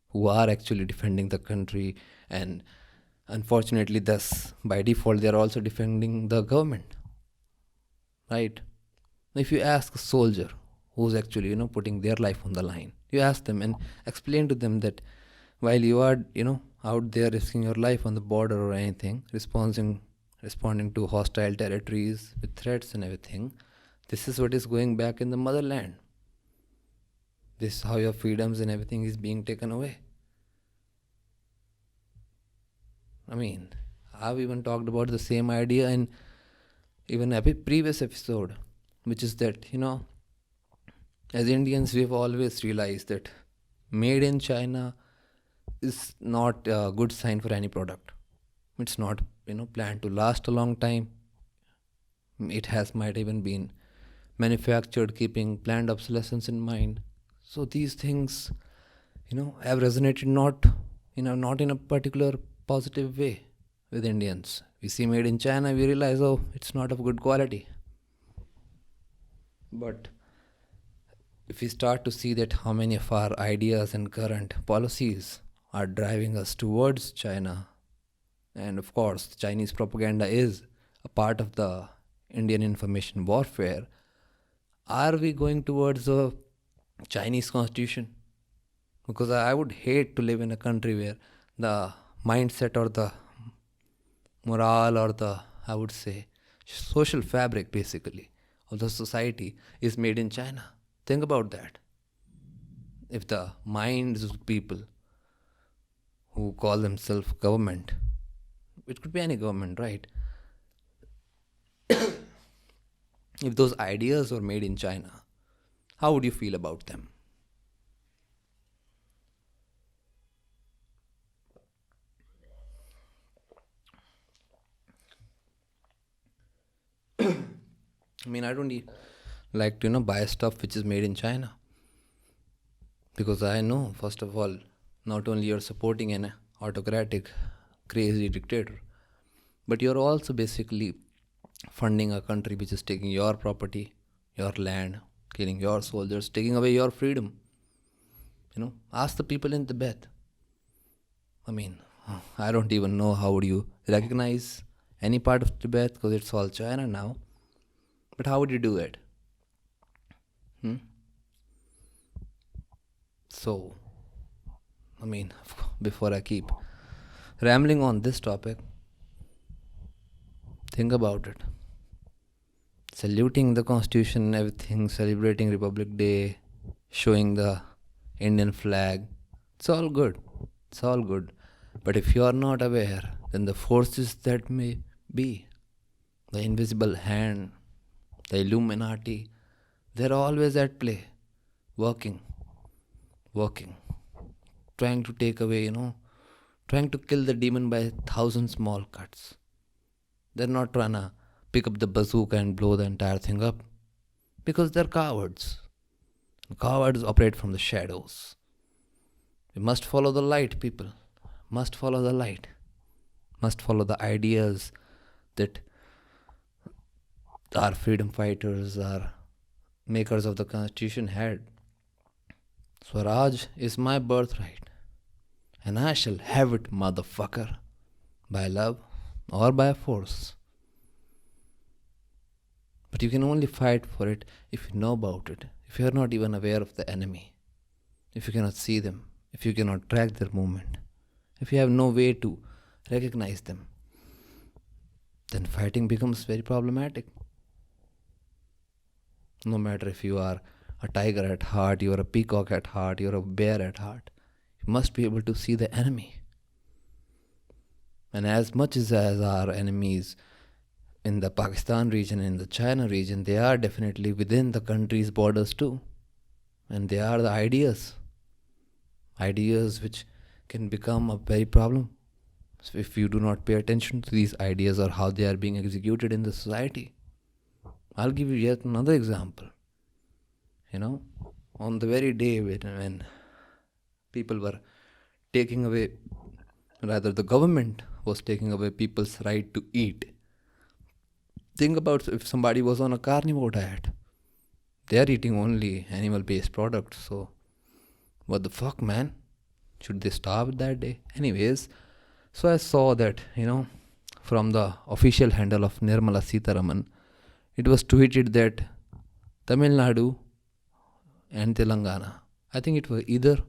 who are actually defending the country, and unfortunately thus by default they are also defending the government, right? If you ask a soldier who's actually putting their life on the line, you ask them and explain to them that while you are out there risking your life on the border or anything, responding to hostile territories with threats and everything, this is what is going back in the motherland. This is how your freedoms and everything is being taken away. I mean, I've even talked about the same idea in even a previous episode, which is that, as Indians, we've always realized that made in China is not a good sign for any product. It's not, planned to last a long time. It might even been manufactured keeping planned obsolescence in mind. So these things, have resonated not in a particular positive way with Indians. We see made in China, we realize, oh, it's not of good quality. But if we start to see that how many of our ideas and current policies are driving us towards China, and of course Chinese propaganda is a part of the Indian information warfare, are we going towards a Chinese constitution? Because I would hate to live in a country where the mindset or the morale or the, I would say, social fabric basically of the society is made in China. Think about that. If the minds of people who call themselves government, it could be any government, right? If those ideas were made in China, how would you feel about them? I mean, I don't like to buy stuff which is made in China, because I know, first of all, not only you're supporting an autocratic, crazy dictator, but you're also basically funding a country which is taking your property, your land, killing your soldiers, taking away your freedom. Ask the people in Tibet. I mean, I don't even know how would you recognize any part of Tibet because it's all China now. But how would you do it? Hmm? So, I mean, before I keep rambling on this topic, think about it. Saluting the Constitution and everything, celebrating Republic Day, showing the Indian flag, it's all good. It's all good. But if you are not aware, then the forces that may be, the invisible hand, the Illuminati, they're always at play, working, trying to take away, trying to kill the demon by 1,000 small cuts. They're not trying to pick up the bazooka and blow the entire thing up because they're cowards. Cowards operate from the shadows. We must follow the light, people. Must follow the light. Must follow the ideas that our freedom fighters, our makers of the Constitution had. Swaraj is my birthright, and I shall have it, motherfucker, by love or by force. But you can only fight for it if you know about it, if you are not even aware of the enemy, if you cannot see them, if you cannot track their movement, if you have no way to recognize them, then fighting becomes very problematic. No matter if you are a tiger at heart, you are a peacock at heart, you are a bear at heart, you must be able to see the enemy. And as much as our enemies in the Pakistan region and in the China region, they are definitely within the country's borders too. And they are the ideas which can become a very problem if you do not pay attention to these ideas or how they are being executed in the society. I'll give you yet another example. On the very day when people were taking away, rather the government was taking away people's right to eat. Think about if somebody was on a carnivore diet. They are eating only animal-based products. So, what the fuck, man? Should they starve that day? Anyways, so I saw that, from the official handle of Nirmala Sitharaman, it was tweeted that Tamil Nadu and Telangana, I think it was either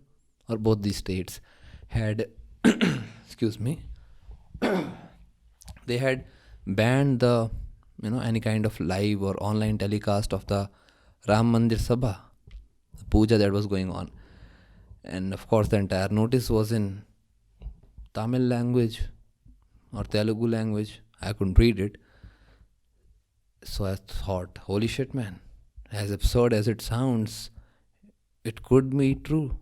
or both these states, had, excuse me, they had banned the, any kind of live or online telecast of the Ram Mandir Sabha, the puja that was going on. And of course, the entire notice was in Tamil language or Telugu language. I couldn't read it. So I thought, holy shit, man. As absurd as it sounds, it could be true,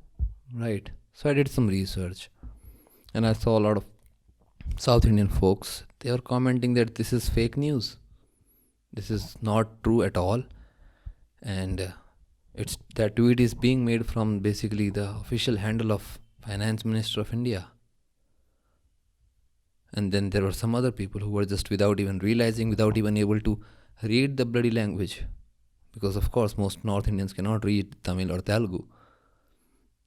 right? So I did some research. And I saw a lot of South Indian folks. They were commenting that this is fake news. This is not true at all. And that tweet is being made from basically the official handle of Finance Minister of India. And then there were some other people who were just without even realizing, without even able to read the bloody language. Because of course most North Indians cannot read Tamil or Telugu.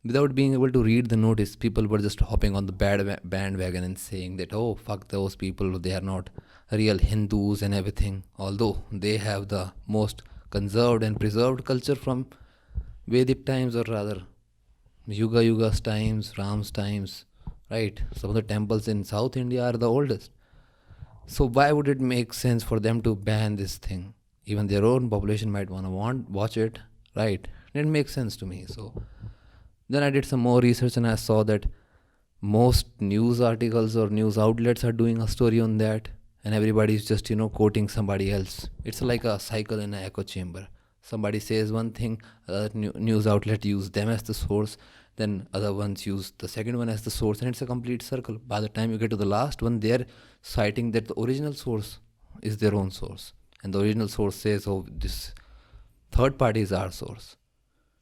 Without being able to read the notice, people were just hopping on the bandwagon and saying that, oh, fuck those people, they are not real Hindus and everything. Although they have the most conserved and preserved culture from Vedic times, or rather Yuga's times, Ram's times, right? Some of the temples in South India are the oldest. So why would it make sense for them to ban this thing? Even their own population might want to watch it, right? It makes sense to me. So then I did some more research and I saw that most news articles or news outlets are doing a story on that, and everybody's just, quoting somebody else. It's like a cycle in an echo chamber. Somebody says one thing, other news outlet use them as the source, then other ones use the second one as the source, and it's a complete circle. By the time you get to the last one, they're citing that the original source is their own source. And the original source says, oh, this third party is our source.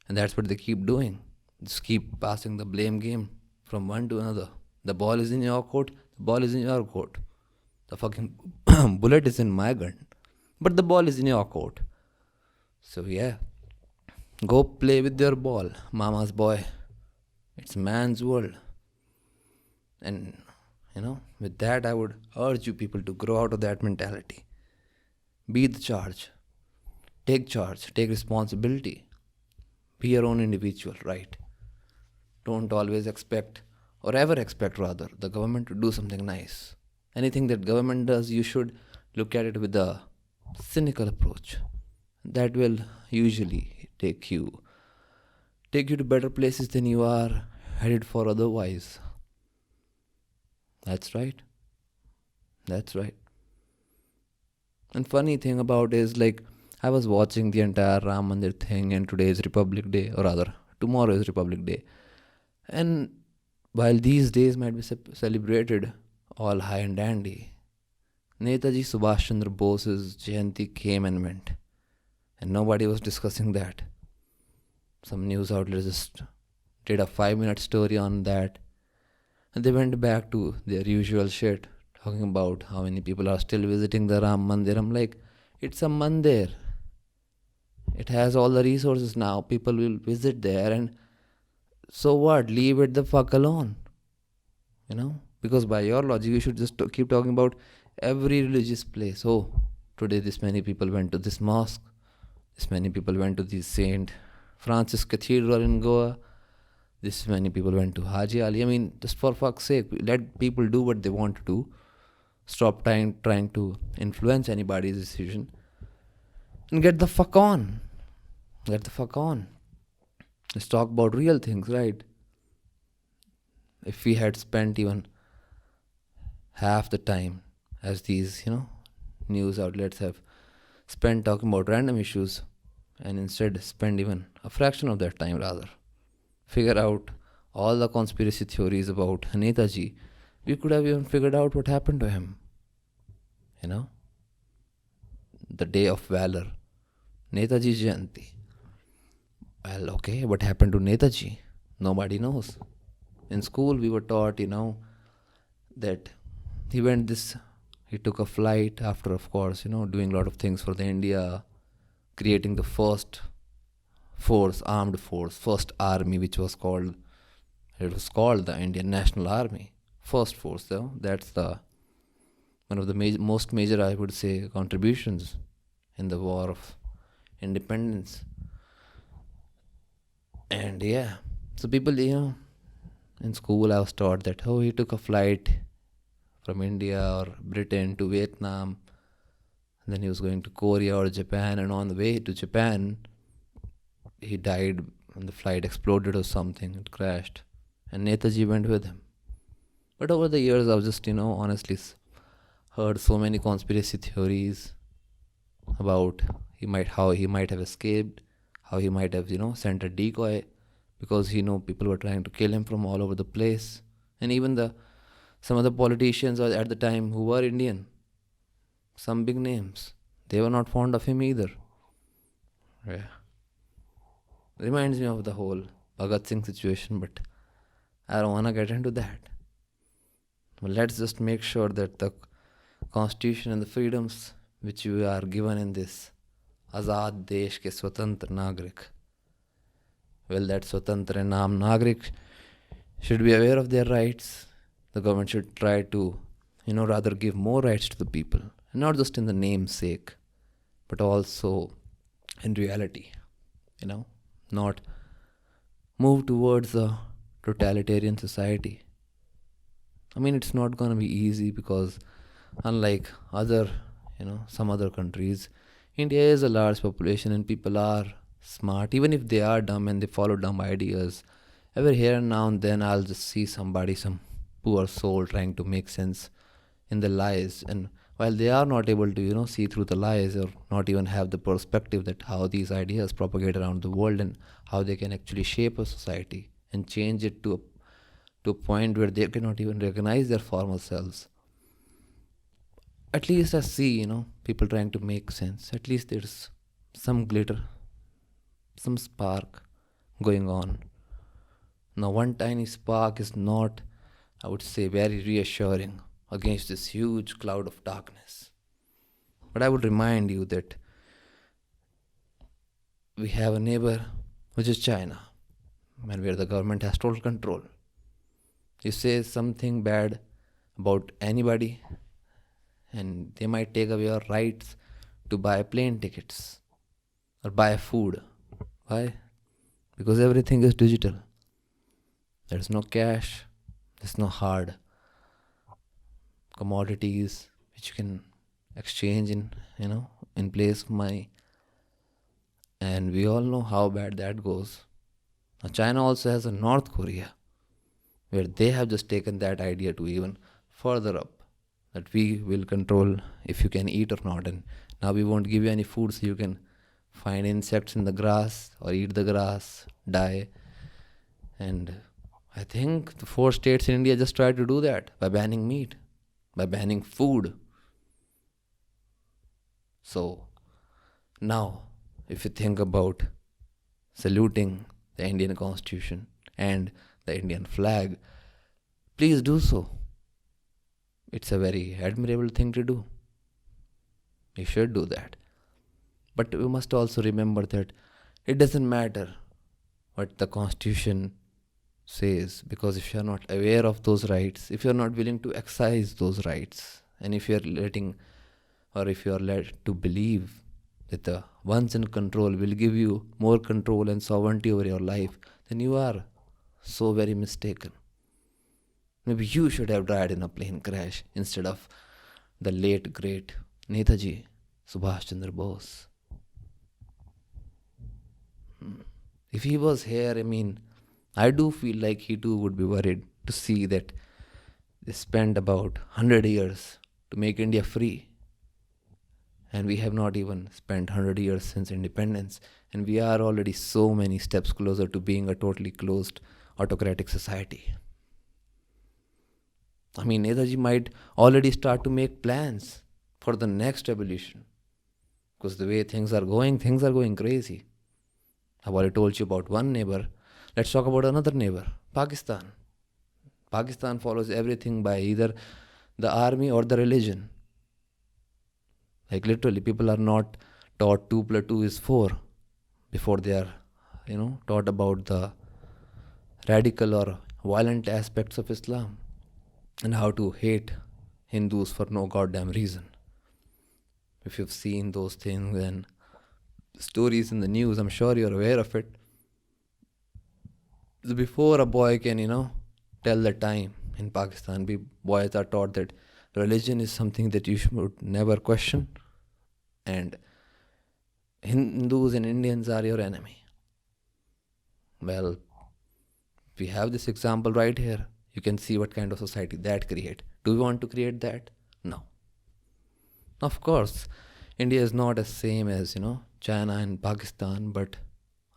And that's what they keep doing. Just keep passing the blame game from one to another. The ball is in your court, the ball is in your court. The fucking bullet is in my gun, but the ball is in your court. So yeah, go play with your ball, mama's boy. It's man's world. And With that, I would urge you people to grow out of that mentality. Be the charge, take responsibility, be your own individual, right? Don't always expect, or ever expect rather, the government to do something nice. Anything that government does, you should look at it with a cynical approach. That will usually take you to better places than you are headed for otherwise. That's right. That's right. And funny thing about is like I was watching the entire Ram Mandir thing, and today is Republic Day, or rather tomorrow is Republic Day. And while these days might be celebrated all high and dandy, Netaji Subhash Chandra Bose's Jayanti came and went, and nobody was discussing that. Some news outlets just did a 5-minute story on that, and they went back to their usual shit, talking about how many people are still visiting the Ram Mandir. I'm like, it's a mandir. It has all the resources now. People will visit there, and so what? Leave it the fuck alone. Because by your logic, you should just keep talking about every religious place. Oh, today this many people went to this mosque. This many people went to the St. Francis Cathedral in Goa. This many people went to Haji Ali. I mean, just for fuck's sake, let people do what they want to do. Stop trying to influence anybody's decision. And get the fuck on. Get the fuck on. Let's talk about real things, right? If we had spent even half the time as these, news outlets have spent talking about random issues, and instead spend even a fraction of that time rather, figure out all the conspiracy theories about Netaji, we could have even figured out what happened to him. The day of valor, Netaji Jayanti. Well, okay, what happened to Netaji? Nobody knows. In school, we were taught, that he took a flight after, of course, doing a lot of things for the India, creating the first armed force, first army, which was called the Indian National Army. First force, though. That's one of the most major, I would say, contributions in the war of independence. And yeah, so people, in school I was taught that, he took a flight from India or Britain to Vietnam, and then he was going to Korea or Japan, and on the way to Japan, he died when the flight exploded or something, it crashed, and Netaji went with him. But over the years, I've just, honestly heard so many conspiracy theories about how he might have escaped, how he might have, sent a decoy, because people were trying to kill him from all over the place. And even some of the politicians at the time who were Indian, some big names, they were not fond of him either. Yeah. Reminds me of the whole Bhagat Singh situation, but I don't want to get into that. Well, let's just make sure that the constitution and the freedoms which we are given in this Azad Desh ke Swatantra Nagrik, well, that Swatantra and Naam Nagrik should be aware of their rights. The government should try to, rather give more rights to the people, and not just in the name's sake, but also in reality, not move towards a totalitarian society. I mean, it's not going to be easy because unlike some other countries, India is a large population and people are smart, even if they are dumb and they follow dumb ideas. Every here and now and then I'll just see some poor soul trying to make sense in the lies, and while they are not able to see through the lies, or not even have the perspective that how these ideas propagate around the world and how they can actually shape a society and change it to a point where they cannot even recognize their former selves. At least I see, people trying to make sense. At least there's some glitter, some spark going on. Now, one tiny spark is not, I would say, very reassuring against this huge cloud of darkness. But I would remind you that we have a neighbor, which is China, and where the government has total control. You say something bad about anybody, and they might take away your rights to buy plane tickets or buy food. Why? Because everything is digital. There's no cash, there's no hard commodities which you can exchange in place of money. And we all know how bad that goes. Now China also has a North Korea where they have just taken that idea to even further up, that we will control if you can eat or not, and now we won't give you any food so you can find insects in the grass or eat the grass, die. And I think the 4 states in India just tried to do that by banning meat, by banning food. So now, if you think about saluting the Indian Constitution and the Indian flag, please do so. It's a very admirable thing to do. You should do that. But we must also remember that it doesn't matter what the Constitution says, because if you're not aware of those rights, if you're not willing to exercise those rights, and if you're led to believe that the ones in control will give you more control and sovereignty over your life, then you are so very mistaken. Maybe you should have died in a plane crash instead of the late great Netaji Subhash Chandra Bose. If he was here, I do feel like he too would be worried to see that they spent about 100 years to make India free. And we have not even spent 100 years since independence. And we are already so many steps closer to being a totally closed autocratic society. Netaji might already start to make plans for the next revolution. Because the way things are going crazy. I've already told you about one neighbor. Let's talk about another neighbor, Pakistan. Pakistan follows everything by either the army or the religion. Like literally, people are not taught 2 plus 2 is 4 before they are, taught about the radical or violent aspects of Islam and how to hate Hindus for no goddamn reason. If you've seen those things and stories in the news, I'm sure you're aware of it. Before a boy can, tell the time in Pakistan, boys are taught that religion is something that you should never question, and Hindus and Indians are your enemy. Well, we have this example right here. You can see what kind of society that create. Do we want to create that? No. Of course, India is not as same as, China and Pakistan, but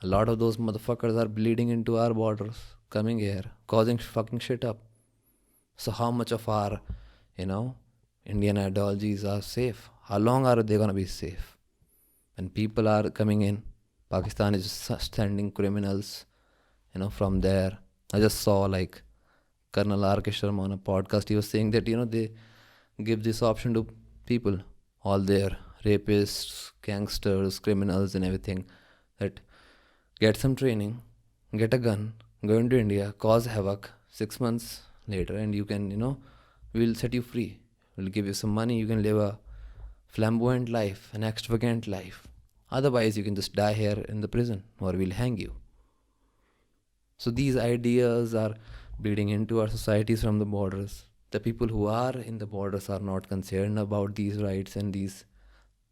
a lot of those motherfuckers are bleeding into our borders, coming here, causing fucking shit up. So how much of our, Indian ideologies are safe? How long are they going to be safe? When people are coming in, Pakistan is sending criminals, from there. I just saw Colonel R.K. Sharma on a podcast. He was saying that, they give this option to people, all their rapists, gangsters, criminals and everything, that get some training, get a gun, go into India, cause havoc, 6 months later, and you can, we'll set you free. We'll give you some money, you can live a flamboyant life, an extravagant life. Otherwise, you can just die here in the prison, or we'll hang you. So these ideas are bleeding into our societies from the borders. The people who are in the borders are not concerned about these rights and these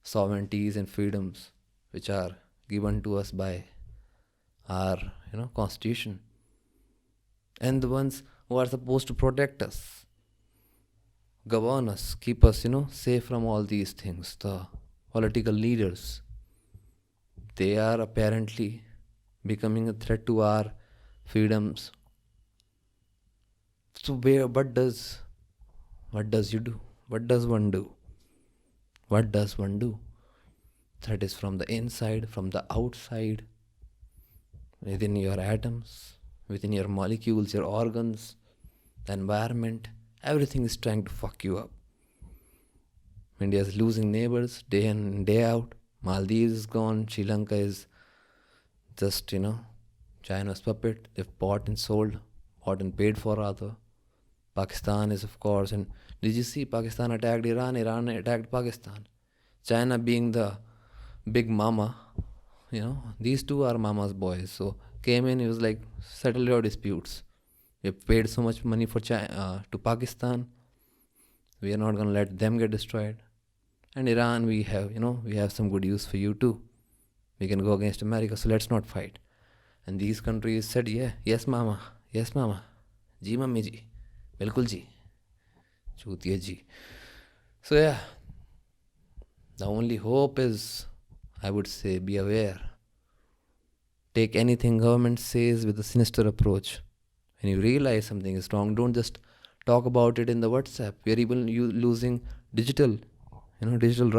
sovereignties and freedoms which are given to us by our constitution, and the ones who are supposed to protect us, govern us, keep us safe from all these things, the political leaders, they are apparently becoming a threat to our freedoms. So what does you do? What does one do? Threat is from the inside, from the outside, within your atoms, within your molecules, your organs, the environment. Everything is trying to fuck you up. India is losing neighbors day in and day out. Maldives is gone. Sri Lanka is just, China's puppet. They've bought and paid for rather. Pakistan is, of course, and did you see Pakistan attacked Iran? Iran attacked Pakistan. China being the big mama, these two are mama's boys. So came in, he was like, settle your disputes. We have paid so much money for to Pakistan. We are not going to let them get destroyed. And Iran, we have some good use for you too. We can go against America, so let's not fight. And these countries said, yes mama, ji mummy ji, bilkul ji, chutiya ji. So yeah, the only hope is, I would say, be aware. Take anything government says with a sinister approach. When you realize something is wrong, don't just talk about it in the WhatsApp. We are even losing digital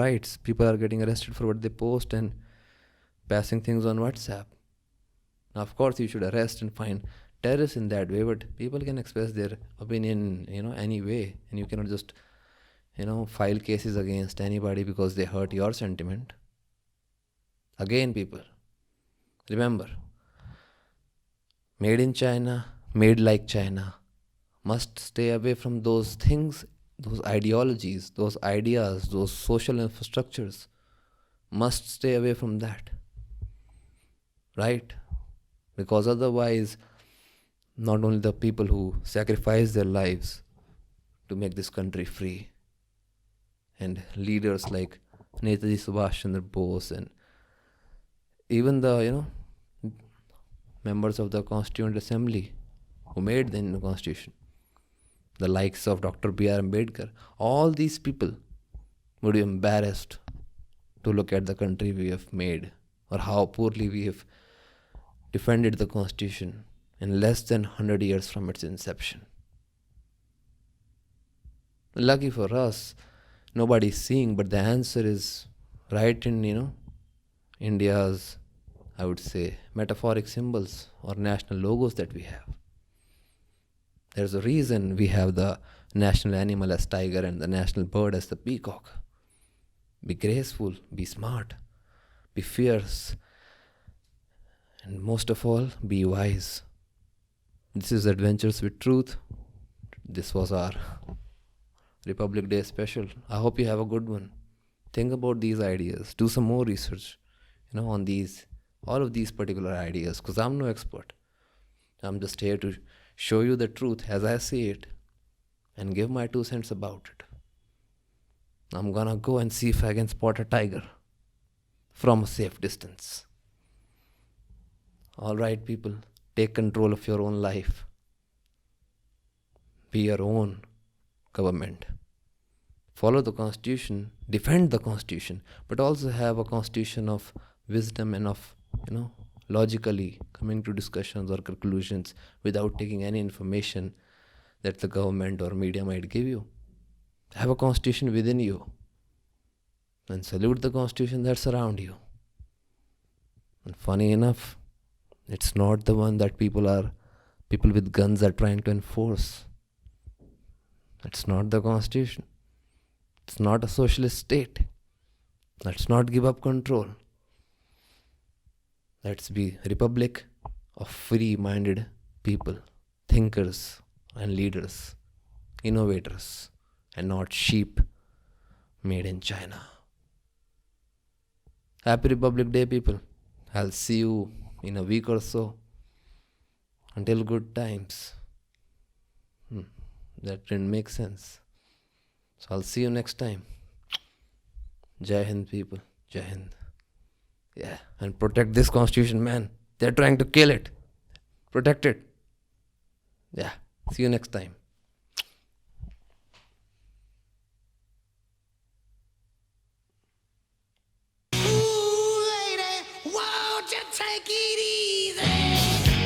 rights. People are getting arrested for what they post and passing things on WhatsApp. Now, of course, you should arrest and find terrorists in that way, but people can express their opinion, any way, and you cannot just, file cases against anybody because they hurt your sentiment. Again, people, remember, made in China, made like China, must stay away from those things, those ideologies, those ideas, those social infrastructures. Must stay away from that. Right? Because otherwise, not only the people who sacrifice their lives to make this country free, and leaders like Netaji Subhash Chandra Bose, and even the members of the Constituent Assembly who made the Indian Constitution, the likes of Dr. B.R. Ambedkar, all these people would be embarrassed to look at the country we have made, or how poorly we have defended the Constitution in less than 100 years from its inception. Lucky for us, nobody is seeing, but the answer is right in, India's, I would say, metaphoric symbols or national logos that we have. There's a reason we have the national animal as tiger and the national bird as the peacock. Be graceful, be smart, be fierce, and most of all, be wise. This is Adventures with Truth. This was our Republic Day special. I hope you have a good one. Think about these ideas. Do some more research, on all of these particular ideas, because I'm no expert. I'm just here to show you the truth as I see it and give my 2 cents about it. I'm gonna go and see if I can spot a tiger from a safe distance. Alright, people, take control of your own life. Be your own government. Follow the Constitution, defend the Constitution, but also have a Constitution of wisdom and of, logically coming to discussions or conclusions without taking any information that the government or media might give you. Have a Constitution within you and salute the Constitution that's around you. And funny enough, it's not the one that people with guns are trying to enforce. It's not the Constitution. It's not a socialist state. Let's not give up control. Let's be a republic of free-minded people, thinkers and leaders, innovators, and not sheep made in China. Happy Republic Day, people. I'll see you in a week or so. Until good times. That didn't make sense. So I'll see you next time. Jai Hind, people. Jai Hind. Yeah, and protect this Constitution, man. They're trying to kill it. Protect it. Yeah, see you next time.